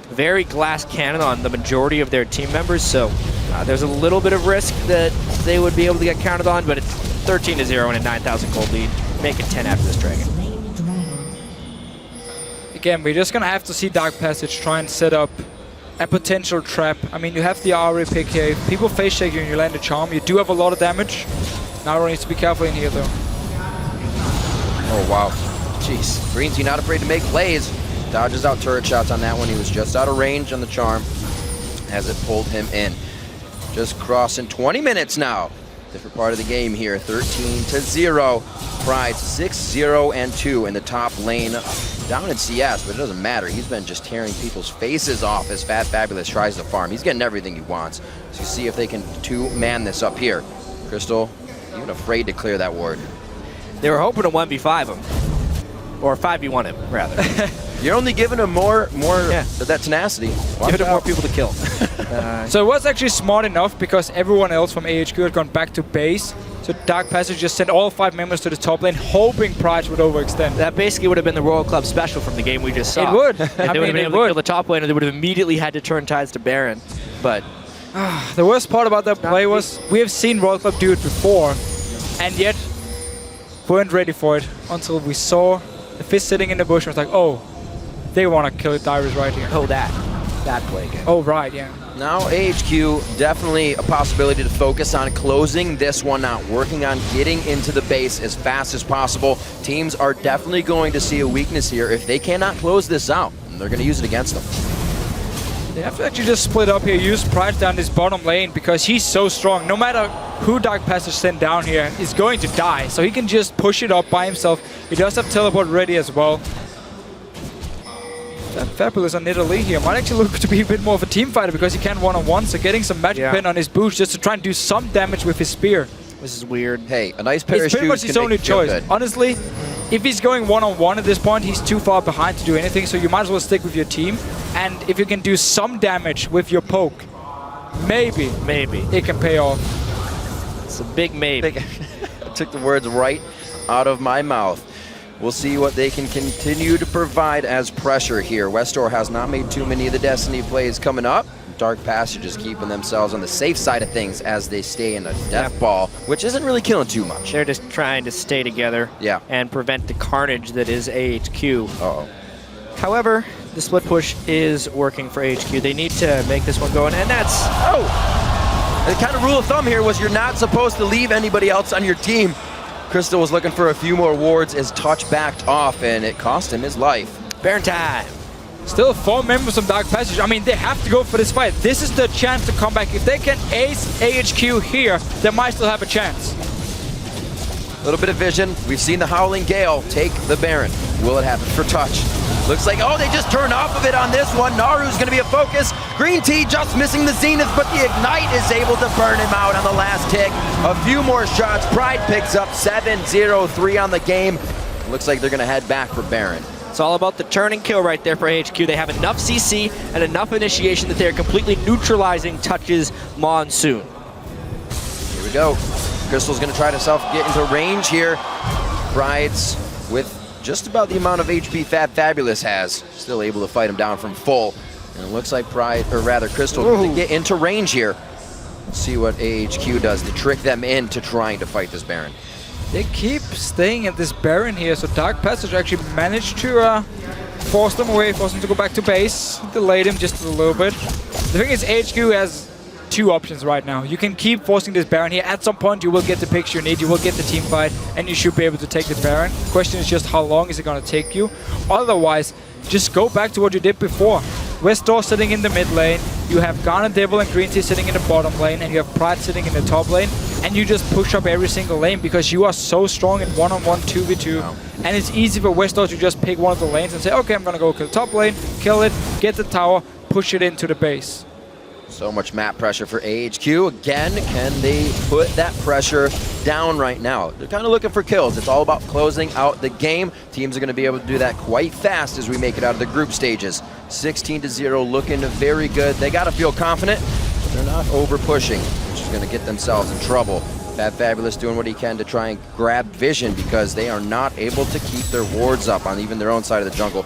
S13: very glass cannon on the majority of their team members, so there's a little bit of risk that they would be able to get counted on, but it's 13-0 and a 9,000 gold lead. Make it 10 after this Dragon.
S12: Again, we're just going to have to see Dark Passage try and set up a potential trap. I mean, you have the Ari pick here. If people face shake you and you land a charm, you do have a lot of damage. Nauru needs to be careful in here, though.
S6: Oh, wow. Jeez. Green's not afraid to make plays. Dodges out turret shots on that one. He was just out of range on the charm as it pulled him in. Just crossing 20 minutes now. Different part of the game here. 13-0. Pride 6-0-2 in the top lane. Down in CS, but it doesn't matter. He's been just tearing people's faces off as Fat Fabulous tries to farm. He's getting everything he wants. So you see if they can two-man this up here. Crystal, even afraid to clear that ward.
S13: They were hoping to 1v5 him. Or 5v1 him, rather.
S6: You're only giving him more that tenacity.
S13: Giving him more people to kill.
S12: So it was actually smart enough because everyone else from AHQ had gone back to base. So Dark Passage just sent all 5 members to the top lane, hoping Pride would overextend.
S13: That basically would have been the Royal Club special from the game we just saw.
S12: It would.
S13: They would have been able to kill the top lane, and they would have immediately had to turn tides to Baron. But
S12: the worst part about that play was we have seen Royal Club do it before, and yet weren't ready for it until we saw the Fist sitting in the bush and was like, oh, they want to kill Dyrus right here.
S13: Oh, that play again.
S12: Oh, right, yeah.
S6: Now AHQ, definitely a possibility to focus on closing this one out, working on getting into the base as fast as possible. Teams are definitely going to see a weakness here. If they cannot close this out, they're going to use it against them.
S12: They have to actually just split up here, use Pride down this bottom lane because he's so strong. No matter who Dark Passage sent down here, he's going to die. So he can just push it up by himself. He does have teleport ready as well. That Fabulous on Nidalee here might actually look to be a bit more of a team fighter because he can one-on-one, so getting some magic pin on his boots just to try and do some damage with his spear.
S13: This is weird.
S6: Hey, a nice pair of shoes.
S12: It's pretty much his only choice. Honestly, if he's going one-on-one at this point, he's too far behind to do anything, so you might as well stick with your team. And if you can do some damage with your poke, maybe it can pay off.
S13: It's a big maybe.
S6: I took the words right out of my mouth. We'll see what they can continue to provide as pressure here. Westor has not made too many of the Destiny plays coming up. Dark Passage is keeping themselves on the safe side of things as they stay in a death ball, which isn't really killing too much.
S13: They're just trying to stay together and prevent the carnage that is AHQ.
S6: Uh-oh.
S13: However, the split push is working for AHQ. They need to make this one go, and that's...
S6: Oh! The kind of rule of thumb here was you're not supposed to leave anybody else on your team. Crystal was looking for a few more wards as Touch backed off, and it cost him his life.
S13: Baron time.
S12: Still 4 members of Dark Passage. I mean, they have to go for this fight. This is the chance to come back. If they can ace AHQ here, they might still have a chance.
S6: A little bit of vision. We've seen the Howling Gale take the Baron. Will it happen for Touch? Looks like, oh, they just turned off of it on this one. Naru's going to be a focus. Green Tea just missing the Zenith, but the Ignite is able to burn him out on the last tick. A few more shots. Pride picks up 7-0-3 on the game. Looks like they're going to head back for Baron.
S13: It's all about the turn and kill right there for AHQ. They have enough CC and enough initiation that they're completely neutralizing Touch's Monsoon.
S6: Here we go. Crystal's going to try to get into range here. Pride's with just about the amount of HP Fabulous has, still able to fight him down from full. And it looks like Crystal can get into range here. Let's see what AHQ does to trick them into trying to fight this Baron.
S12: They keep staying at this Baron here, so Dark Passage actually managed to force them away, force them to go back to base, delayed him just a little bit. The thing is, AHQ has two options right now. You can keep forcing this Baron here. At some point, you will get the picks you need, you will get the team fight, and you should be able to take the Baron. The question is just how long is it going to take you? Otherwise, just go back to what you did before. Westdoor sitting in the mid lane, you have Garnet Devil and Green Tea sitting in the bottom lane, and you have Pride sitting in the top lane, and you just push up every single lane because you are so strong in one-on-one 2v2. Wow. And it's easy for Westdoor to just pick one of the lanes and say, okay, I'm gonna go kill the top lane, kill it, get the tower, push it into the base.
S6: So much map pressure for AHQ. Again, can they put that pressure down right now? They're kind of looking for kills. It's all about closing out the game. Teams are going to be able to do that quite fast as we make it out of the group stages. 16-0, looking very good. They got to feel confident, but they're not over pushing, which is going to get themselves in trouble. Fabulous doing what he can to try and grab vision because they are not able to keep their wards up on even their own side of the jungle.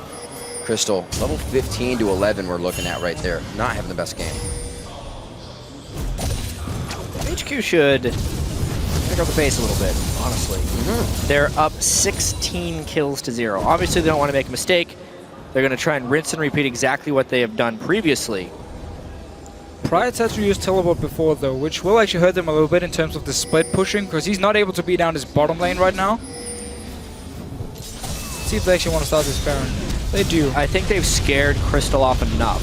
S6: Crystal, level 15 to 11 we're looking at right there. Not having the best game.
S13: HQ should pick up the pace a little bit, honestly. They're up 16 kills to 0. Obviously, they don't want to make a mistake. They're going to try and rinse and repeat exactly what they have done previously.
S12: Pride's had to use teleport before, though, which will actually hurt them a little bit in terms of the split pushing, because he's not able to be down his bottom lane right now. Let's see if they actually want to start this Baron. They do.
S13: I think they've scared Crystal off enough.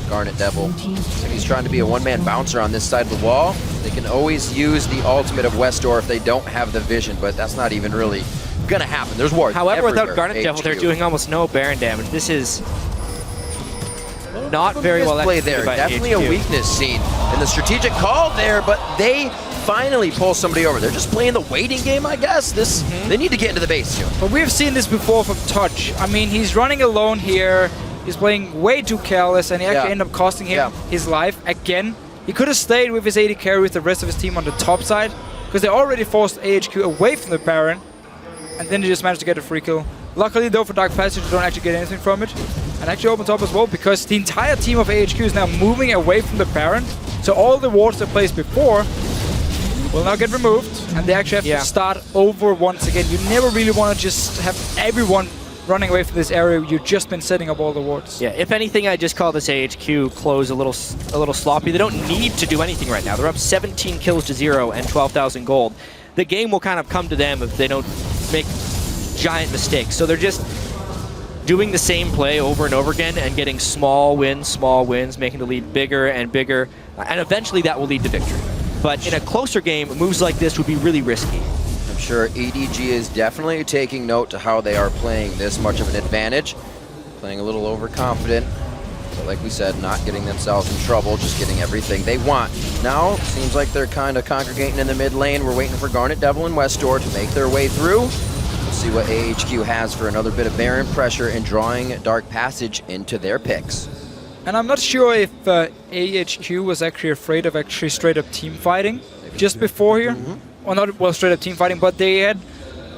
S6: Garnet Devil. So he's trying to be a one-man bouncer on this side of the wall. They can always use the ultimate of Westdoor if they don't have the vision, but that's not even really gonna happen. There's wards.
S13: However, without Garnet Devil, they're doing almost no Baron damage. This is not very well
S6: executed there.
S13: by
S6: Definitely
S13: AHQ.
S6: a weakness seen in the strategic call there, but they finally pull somebody over. They're just playing the waiting game, I guess. They need to get into the base soon.
S12: But we've seen this before from Touch. I mean, he's running alone here. He's playing way too careless, and he actually ended up costing him his life again. He could have stayed with his AD carry with the rest of his team on the top side, because they already forced AHQ away from the Baron, and then he just managed to get a free kill. Luckily, though, for Dark Passage, you don't actually get anything from it. And actually open top as well, because the entire team of AHQ is now moving away from the Baron, so all the wards they placed before will now get removed, and they actually have to start over once again. You never really want to just have everyone running away from this area. You've just been setting up all the wards.
S13: Yeah, if anything, I just call this AHQ close a little sloppy. They don't need to do anything right now. They're up 17 kills to 0 and 12,000 gold. The game will kind of come to them if they don't make giant mistakes. So they're just doing the same play over and over again and getting small wins, making the lead bigger and bigger, and eventually that will lead to victory. But in a closer game, moves like this would be really risky.
S6: I'm sure EDG is definitely taking note to how they are playing this much of an advantage. Playing a little overconfident, but like we said, not getting themselves in trouble, just getting everything they want. Now, seems like they're kind of congregating in the mid lane. We're waiting for Garnet Devil and Westdoor to make their way through. We'll see what AHQ has for another bit of Baron pressure and drawing Dark Passage into their picks.
S12: And I'm not sure if AHQ was actually afraid of actually straight up team fighting just before here. Well, not straight up team fighting, but they had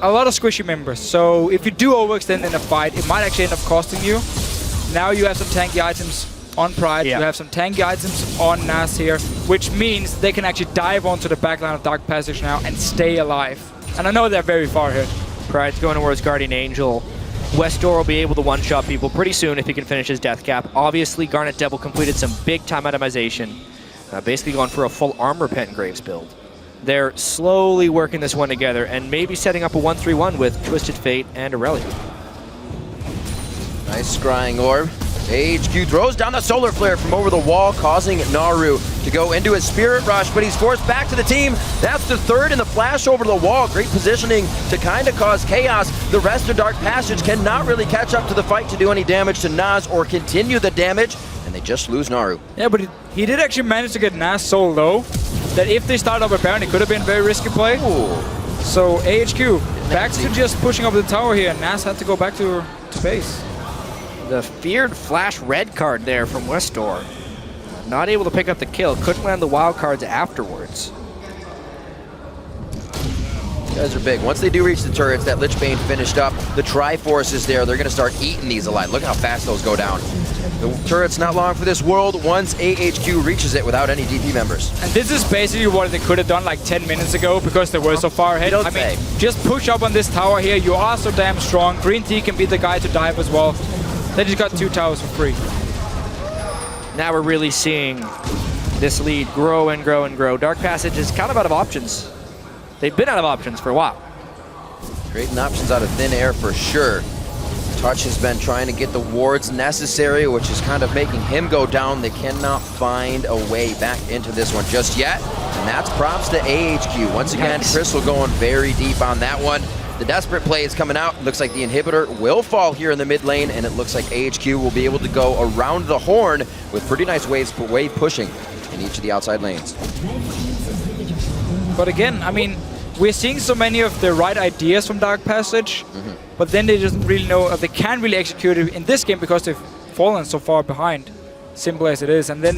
S12: a lot of squishy members. So if you do overextend in a fight, it might actually end up costing you. Now you have some tanky items on Pride, you have some tanky items on Nas here, which means they can actually dive onto the backline of Dark Passage now and stay alive. And I know they're very far here.
S13: Pride's going towards Guardian Angel. Westdoor will be able to one-shot people pretty soon if he can finish his death cap. Obviously, Garnet Devil completed some big-time itemization. Basically going for a full Armor Pengraves build. They're slowly working this one together and maybe setting up a 1-3-1 with Twisted Fate and Aurelia.
S6: Nice scrying orb. AHQ throws down the solar flare from over the wall, causing Naru to go into his spirit rush, but he's forced back to the team. That's the third in the flash over the wall. Great positioning to kind of cause chaos. The rest of Dark Passage cannot really catch up to the fight to do any damage to Nas or continue the damage, and they just lose Naru.
S12: Yeah, but he did actually manage to get Nas so low that if they start up a Baron, it could have been a very risky play. So AHQ back to just pushing up the tower here. Nas had to go back to base.
S13: The feared flash red card there from Westor. Not able to pick up the kill. Couldn't land the wild cards afterwards.
S6: You guys are big. Once they do reach the turrets, that Lichbane finished up. The Triforce is there. They're going to start eating these alive. Look how fast those go down. The turret's not long for this world once AHQ reaches it without any DP members.
S12: And this is basically what they could have done like 10 minutes ago because they were so far ahead. I mean, just push up on this tower here. You are so damn strong. Green Tea can be the guy to dive as well. They just got 2 towers for free.
S13: Now we're really seeing this lead grow and grow and grow. Dark Passage is kind of out of options. They've been out of options for a while.
S6: Creating options out of thin air for sure. Touch has been trying to get the wards necessary, which is kind of making him go down. They cannot find a way back into this one just yet. And that's props to AHQ. Once again, Crystal going very deep on that one. The desperate play is coming out. Looks like the inhibitor will fall here in the mid lane, and it looks like AHQ will be able to go around the horn with pretty nice wave pushing in each of the outside lanes.
S12: But again, I mean, we're seeing so many of the right ideas from Dark Passage, but then they just really know if they can't really execute it in this game because they've fallen so far behind, simple as it is. And then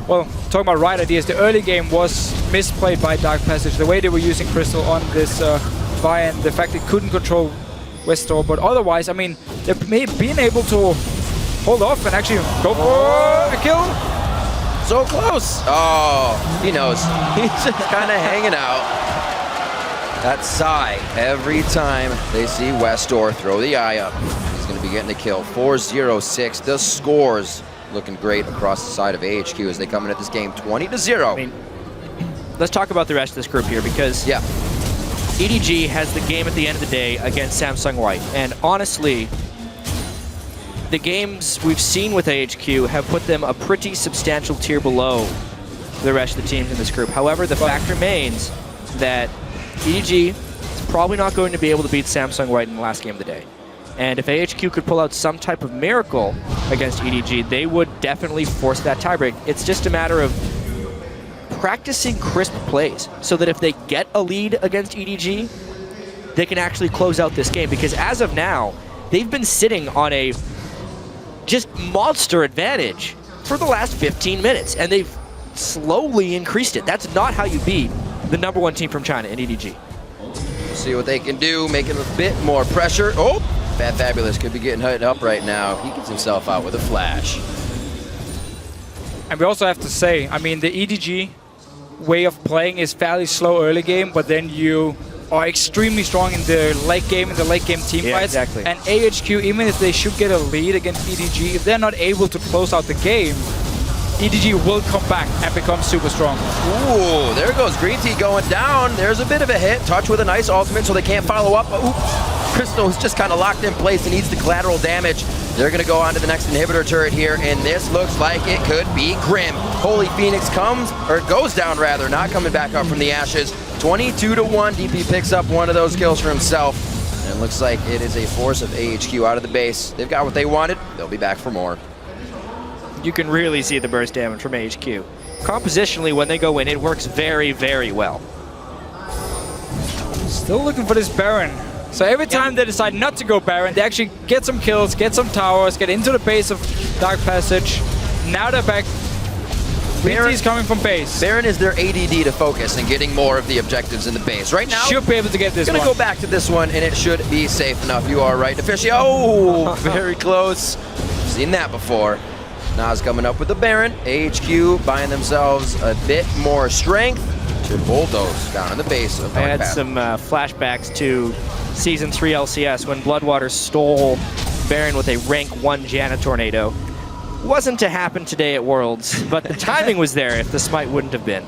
S12: well, talking about right ideas, the early game was misplayed by Dark Passage. The way they were using Crystal on this Vi and the fact they couldn't control Westor, but otherwise, I mean, they've been able to hold off and actually go for a kill.
S6: So close. Oh, he knows. He's just kind of hanging out. That sigh every time they see Westor throw the eye up. He's going to be getting the kill. 4-0-6. The scores looking great across the side of AHQ as they come into this game 20-0.
S13: I mean, let's talk about the rest of this group here because EDG has the game at the end of the day against Samsung White. And honestly, the games we've seen with AHQ have put them a pretty substantial tier below the rest of the teams in this group. However, the fact remains that EDG is probably not going to be able to beat Samsung White in the last game of the day. And if AHQ could pull out some type of miracle against EDG, they would definitely force that tiebreak. It's just a matter of practicing crisp plays so that if they get a lead against EDG, they can actually close out this game. Because as of now, they've been sitting on a just monster advantage for the last 15 minutes, and they've slowly increased it. That's not how you beat the #1 team from China in EDG.
S6: See what they can do, making a bit more pressure. Oh, Bad Fabulous could be getting hit up right now. He gets himself out with a flash.
S12: And we also have to say, I mean, the EDG way of playing is fairly slow early game, but then you are extremely strong in the late game, team fights.
S13: Exactly.
S12: And AHQ, even if they should get a lead against EDG, if they're not able to close out the game, EDG will come back and become super strong.
S6: Ooh, there goes Green Tea going down. There's a bit of a hit. Touch with a nice ultimate so they can't follow up. Oops. Crystal's just kind of locked in place and needs the collateral damage. They're going to go on to the next inhibitor turret here, and this looks like it could be grim. Holy Phoenix goes down rather, not coming back up from the ashes. 22-1, DP picks up one of those kills for himself. And it looks like it is a force of AHQ out of the base. They've got what they wanted. They'll be back for more.
S13: You can really see the burst damage from AHQ. Compositionally, when they go in, it works very, very well.
S12: Still looking for this Baron. So every time they decide not to go Baron, they actually get some kills, get some towers, get into the base of Dark Passage. Now they're back. Baron is coming from base.
S6: Baron is their ADD to focus and getting more of the objectives in the base. Right now,
S12: should be able to get this one.
S6: Gonna go back to this one, and it should be safe enough. You are right, Officio. Oh, very close. Seen that before. Nas coming up with the Baron. AHQ buying themselves a bit more strength to bulldoze down in the base of Dark
S13: I had
S6: Path.
S13: some flashbacks to Season 3 LCS when Bloodwater stole Baron with a rank 1 Janna Tornado. Wasn't to happen today at Worlds, but the timing was there if the smite wouldn't have been.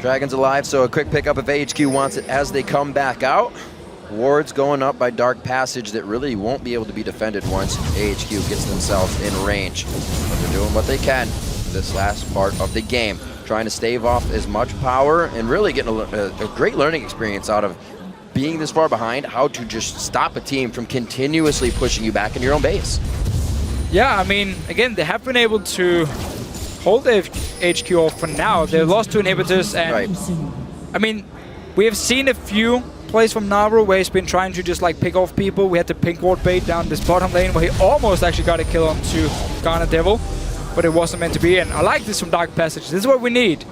S6: Dragon's alive, so a quick pickup if AHQ wants it as they come back out. Wards going up by Dark Passage that really won't be able to be defended once AHQ gets themselves in range. But they're doing what they can this last part of the game, trying to stave off as much power and really getting a great learning experience out of being this far behind, how to just stop a team from continuously pushing you back in your own base.
S12: Yeah, I mean, again, they have been able to hold the HQ off for now. They lost 2 inhibitors, and I mean, We have seen a few plays from Naru where he's been trying to just like pick off people. We had the pink ward bait down this bottom lane where he almost actually got a kill onto Ghana Devil, but it wasn't meant to be. And I like this from Dark Passage. This is what we need.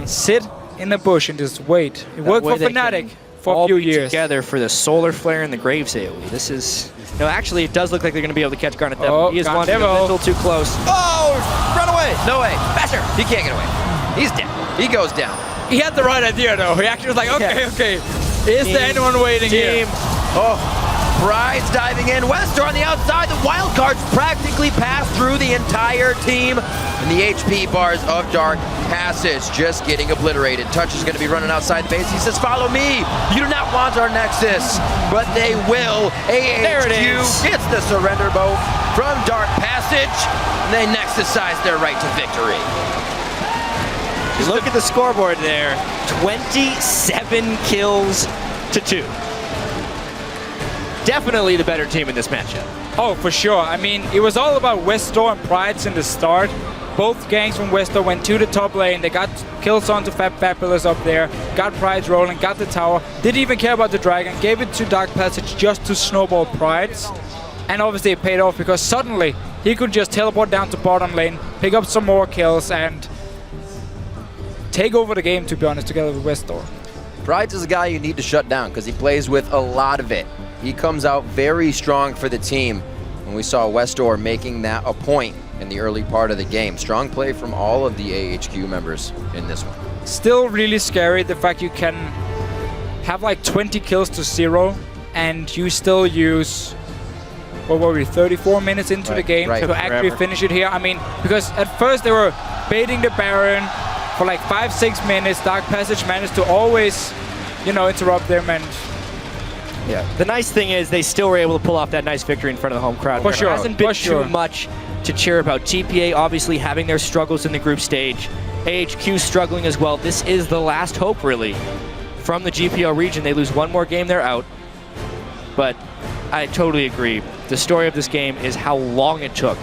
S12: Sit in the bush and just wait. It worked for Fnatic for a few years.
S13: Together for the Solar Flare and the Graves AoE. This is... No, actually, it does look like they're going to be able to catch Garnet Devil.
S12: Oh,
S13: He is
S12: Garnet
S13: wanting a
S12: Devil.
S13: little too close.
S6: Oh, run away. No way. Faster. He can't get away. He's dead. He goes down.
S12: He had the right idea though. He actually was like, okay, okay. Is there anyone waiting here?
S6: Oh, Pride's diving in. Wester on the outside. The wild cards practically pass through the entire team. And the HP bars of Dark Passage just getting obliterated. Touch is going to be running outside the base. He says, follow me. You do not want our Nexus. But they will. AHQ gets the surrender bow from Dark Passage. And they Nexus-size their right to victory.
S13: Look at the scoreboard there. 27 kills to 2. Definitely the better team in this matchup.
S12: Oh, for sure. I mean, it was all about Westor and Prides in the start. Both gangs from Westor went to the top lane. They got kills onto Fabulous up there, got Prides rolling, got the tower, didn't even care about the dragon, gave it to Dark Passage just to snowball Prides. And obviously it paid off because suddenly he could just teleport down to bottom lane, pick up some more kills, and take over the game, to be honest, together with Westor.
S6: Prides is a guy you need to shut down because he plays with a lot of it. He comes out very strong for the team, and we saw Westor making that a point in the early part of the game. Strong play from all of the AHQ members in this one.
S12: Still really scary, the fact you can have like 20 kills to 0, and you still use, what were we, 34 minutes into the game to actually finish it here. I mean, because at first they were baiting the Baron for like 5-6 minutes. Dark Passage managed to always, you know, interrupt them, and
S13: yeah. The nice thing is they still were able to pull off that nice victory in front of the home crowd.
S12: For sure.
S13: There hasn't been too much to cheer about. TPA obviously having their struggles in the group stage. AHQ struggling as well. This is the last hope, really, from the GPL region. They lose one more game, they're out. But I totally agree. The story of this game is how long it took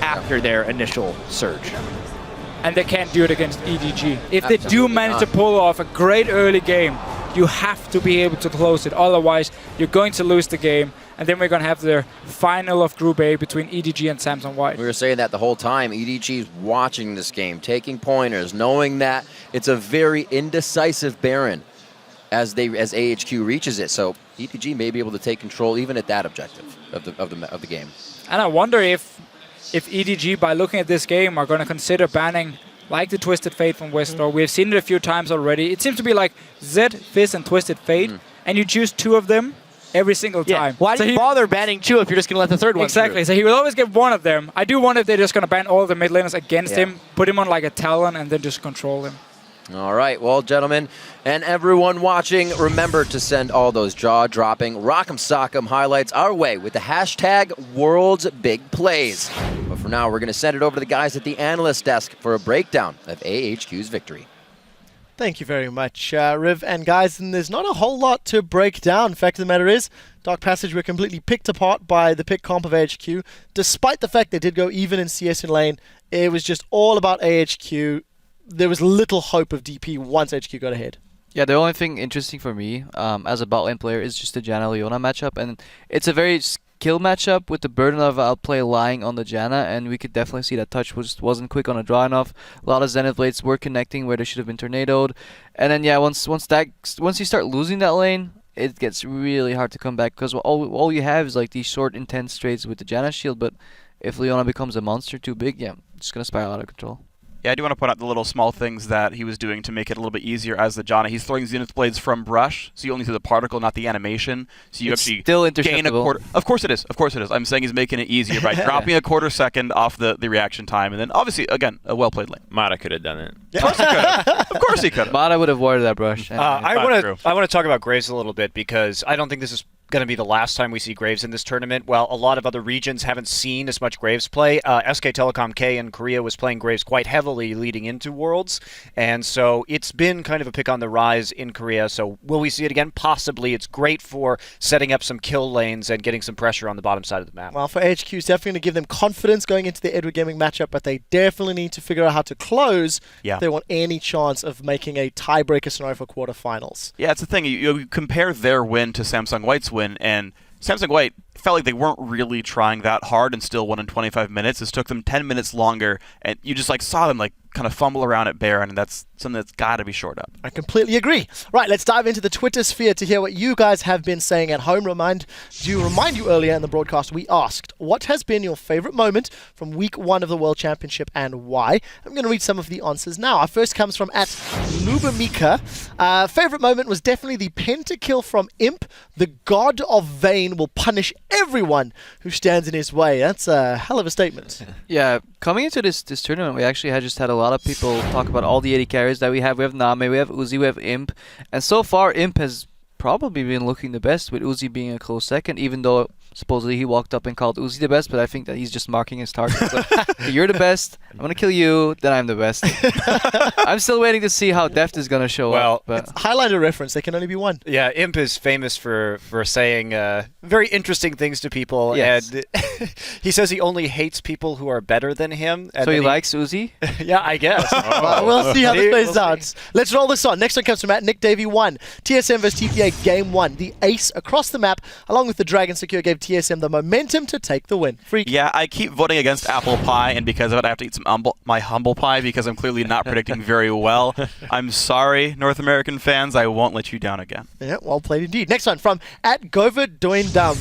S13: after their initial surge.
S12: And they can't do it against EDG. If they do manage to pull off a great early game, you have to be able to close it. Otherwise, you're going to lose the game. And then we're going to have the final of Group A between EDG and Samsung White.
S6: We were saying that the whole time. EDG's watching this game, taking pointers, knowing that it's a very indecisive Baron as AHQ reaches it. So EDG may be able to take control even at that objective of the game. And
S12: I wonder if EDG, by looking at this game, are going to consider banning like the Twisted Fate from Westor. We've seen it a few times already. It seems to be like Zed, Fizz, and Twisted Fate, and you choose 2 of them every single time.
S13: Why do you bother banning 2 if you're just going to let the third one
S12: Exactly. So he will always get 1 of them. I do wonder if they're just going to ban all the mid laners against him, put him on like a Talon, and then just control him.
S6: All right, well, gentlemen, and everyone watching, remember to send all those jaw-dropping, rock'em sock'em highlights our way with the hashtag World's Big Plays. But for now, we're going to send it over to the guys at the analyst desk for a breakdown of AHQ's victory.
S10: Thank you very much, Riv. And guys, and there's not a whole lot to break down. Fact of the matter is, Dark Passage were completely picked apart by the pick comp of AHQ. Despite the fact they did go even in CS in lane, it was just all about AHQ. There was little hope of DP once HQ got ahead.
S14: Yeah, the only thing interesting for me as a bot lane player is just the Janna-Leona matchup. And it's a very skill matchup with the burden of outplay lying on the Janna. And we could definitely see that Touch wasn't quick on a draw enough. A lot of Zenith Blades were connecting where they should have been tornadoed. And then, yeah, once you start losing that lane, it gets really hard to come back. Because all you have is like these short, intense trades with the Janna shield. But if Leona becomes a monster too big, yeah, it's going to spiral out of control.
S11: Yeah, I do want to point out the little small things that he was doing to make it a little bit easier as the Janna. He's throwing Zenith Blades from brush, so you only see the particle, not the animation. So you actually gain a quarter. Of course it is. Of course it is. I'm saying he's making it easier by dropping a quarter second off the reaction time. And then, obviously, again, a well-played lane.
S4: Mata could have done it.
S11: Of course he could have. Of course he could have.
S14: Mata would have warded that brush.
S15: I want to talk about Graves a little bit because I don't think this is going to be the last time we see Graves in this tournament. Well, a lot of other regions haven't seen as much Graves play. SK Telecom K in Korea was playing Graves quite heavily leading into Worlds, and so it's been kind of a pick on the rise in Korea. So will we see it again? Possibly. It's great for setting up some kill lanes and getting some pressure on the bottom side of the map.
S10: Well, for AHQ, it's definitely going to give them confidence going into the Edward Gaming matchup, but they definitely need to figure out how to close if they want any chance of making a tiebreaker scenario for quarterfinals.
S11: Yeah, it's the thing. You compare their win to Samsung White's win, and Samsung White felt like they weren't really trying that hard and still won in 25 minutes. This took them 10 minutes longer, and you just saw them kind of fumble around at Baron, and that's something that's got to be shored up.
S10: I completely agree. Right, let's dive into the Twitter sphere to hear what you guys have been saying at home. Remind you earlier in the broadcast, we asked, what has been your favorite moment from week 1 of the World Championship and why? I'm going to read some of the answers now. Our first comes from @Lubamika. Favorite moment was definitely the pentakill from Imp. The god of Vayne will punish everyone who stands in his way. That's a hell of a statement.
S14: Yeah, coming into this tournament, we actually just had a lot of people talk about all the AD carries that we have. We have Name, we have Uzi, we have Imp. And so far, Imp has probably been looking the best, with Uzi being a close second, even though supposedly he walked up and called Uzi the best, but I think that he's just marking his target. So, you're the best, I'm going to kill you, then I'm the best. I'm still waiting to see how Deft is going to show up. But
S10: it's highlighter reference, there can only be one.
S15: Yeah, Imp is famous for saying very interesting things to people, and he says he only hates people who are better than him. And
S14: so he likes Uzi?
S15: Yeah, I guess.
S10: Well, we'll see how this plays out. Let's roll this on. Next one comes from @NickDavy1. TSM vs TPA Game 1. The ace across the map, along with the Dragon Secure, gave TSM the momentum to take the win. Freak.
S11: Yeah, I keep voting against apple pie, and because of it, I have to eat my humble pie because I'm clearly not predicting very well. I'm sorry, North American fans. I won't let you down again.
S10: Yeah, well played indeed. Next one from @GoverDoindum.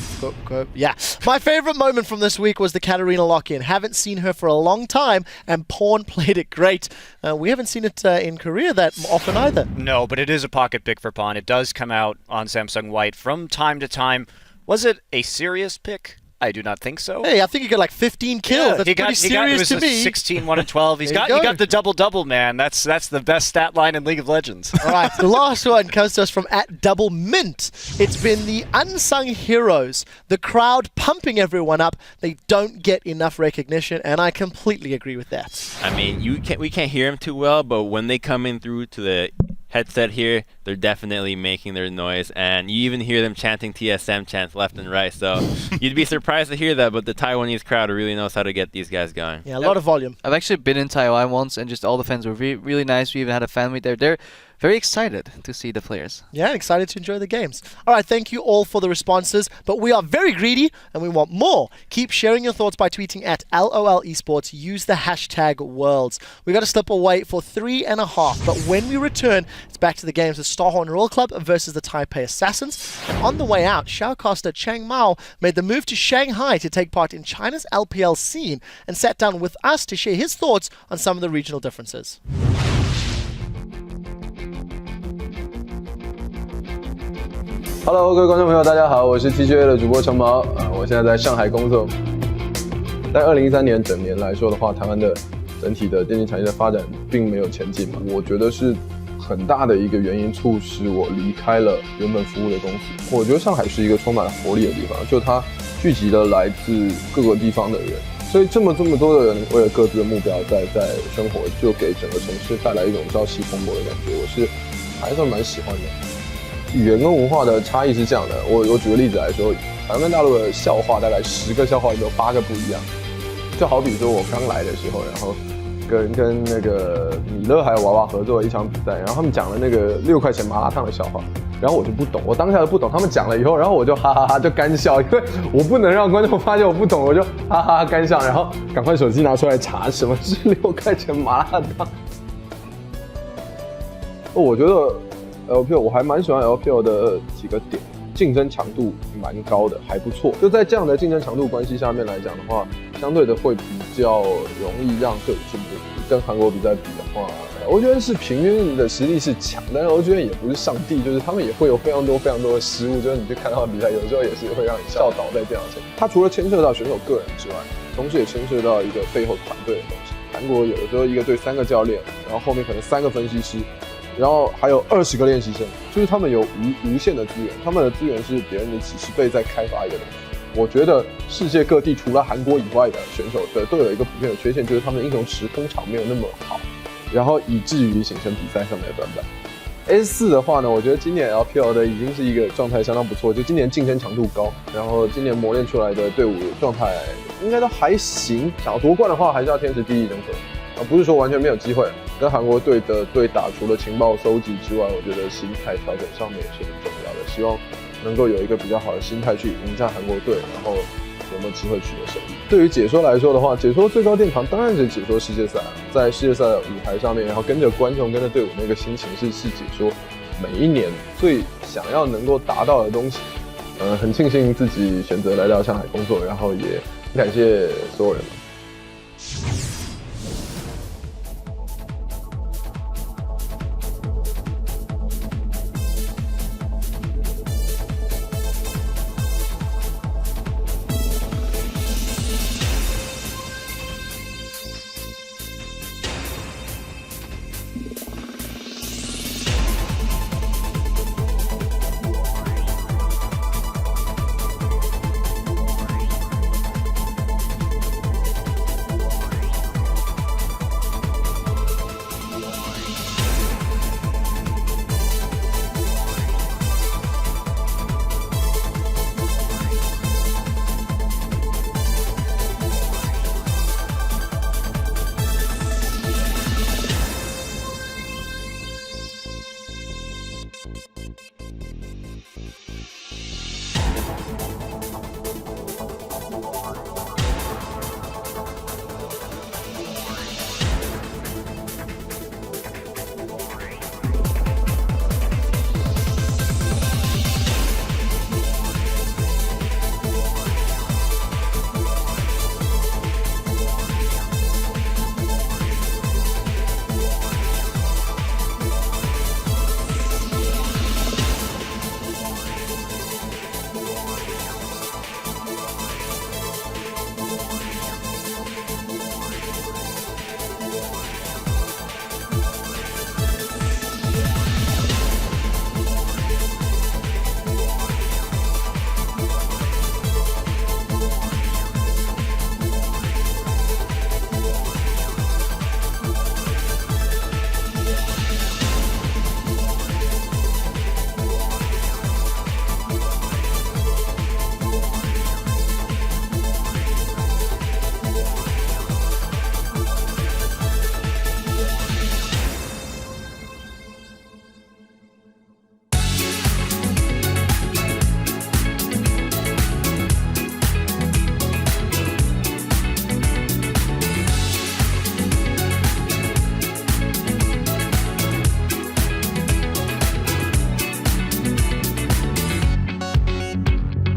S10: Yeah. My favorite moment from this week was the Katarina lock-in. Haven't seen her for a long time, and Pawn played it great. We haven't seen it in Korea that often either.
S15: No, but it is a pocket pick for Pawn. It does come out on Samsung White from time to time. Was it a serious pick? I do not think so.
S10: Hey, I think he got 15 kills.
S15: Yeah,
S10: That's pretty serious to me.
S15: 16, 1, and 12. He got the double-double, man. That's the best stat line in League of Legends.
S10: All right, the last one comes to us from @DoubleMint. It's been the unsung heroes, the crowd pumping everyone up. They don't get enough recognition, and I completely agree with that.
S4: I mean, we can't hear them too well, but when they come in through to the headset here, they're definitely making their noise, and you even hear them chanting TSM chants left and right, so you'd be surprised to hear that, but the Taiwanese crowd really knows how to get these guys going.
S10: Yeah, a lot of volume.
S14: I've actually been in Taiwan once, and just all the fans were really nice. We even had a fan meet there. They're very excited to see the players.
S10: Yeah, excited to enjoy the games. All right, thank you all for the responses, but we are very greedy and we want more. Keep sharing your thoughts by tweeting @LOL Esports. Use the hashtag Worlds. We got to slip away for 3.5, but when we return, it's back to the games of Starhorn Royal Club versus the Taipei Assassins. And on the way out, shoutcaster Chang Mao made the move to Shanghai to take part in China's LPL scene and sat down with us to share his thoughts on some of the regional differences.
S16: Hello， 各位观众朋友，大家好，我是 TGA 的主播程毛，我现在在上海工作。在2013年整年来说的话，台湾的整体的电竞产业的发展并没有前进嘛，我觉得是很大的一个原因促使我离开了原本服务的公司。我觉得上海是一个充满了活力的地方，就它聚集了来自各个地方的人，所以这么多的人为了各自的目标在生活，就给整个城市带来一种朝气蓬勃的感觉，我是还算蛮喜欢的。语言跟文化的差异是这样的，我举个例子来说，台湾大陆的笑话大概10个笑话里有8个不一样。就好比说我刚来的时候，然后跟那个米勒还有娃娃合作了一场比赛，然后他们讲了那个6块钱麻辣烫的笑话，然后我就不懂，我当下就不懂，他们讲了以后，然后我就哈哈哈就干笑，因为我不能让观众发现我不懂，我就哈哈哈干笑，然后赶快手机拿出来查什么是6块钱麻辣烫。我觉得 LPL 我还蛮喜欢 LPL 的几个点，竞争强度蛮高的，还不错。就在这样的竞争强度关系下面来讲的话，相对的会比较容易让队伍进步。跟韩国比赛比的话，我觉得是平均的实力是强，但是我觉得也不是上帝，就是他们也会有非常多的失误，就是你去看他们比赛，有时候也是会让你笑倒在电脑前。它除了牵涉到选手个人之外，同时也牵涉到一个背后团队的东西。韩国有的时候一个队3个教练，然后后面可能3个分析师。然后还有20个练习生，就是他们有无限的资源，他们的资源是别人的几10倍在开发一个东西。我觉得世界各地除了韩国以外的选手都有一个普遍的缺陷，就是他们的英雄池通常没有那么好，然后以至于形成比赛上面的短板。S4 的话呢，我觉得今年 LPL 的已经是一个状态相当不错，就今年竞争强度高，然后今年磨练出来的队伍状态应该都还行。想要夺冠的话，还是要天时地利人和，不是说完全没有机会。跟韩国队的对打，除了情报搜集之外，我觉得心态调整上面也是很重要的。希望能够有一个比较好的心态去迎战韩国队，然后有没有机会取得胜利。对于解说来说的话，解说最高殿堂当然是解说世界赛，在世界赛的舞台上面，然后跟着观众、跟着队伍那个心情是解说每一年最想要能够达到的东西。很庆幸自己选择来到上海工作，然后也感谢所有人。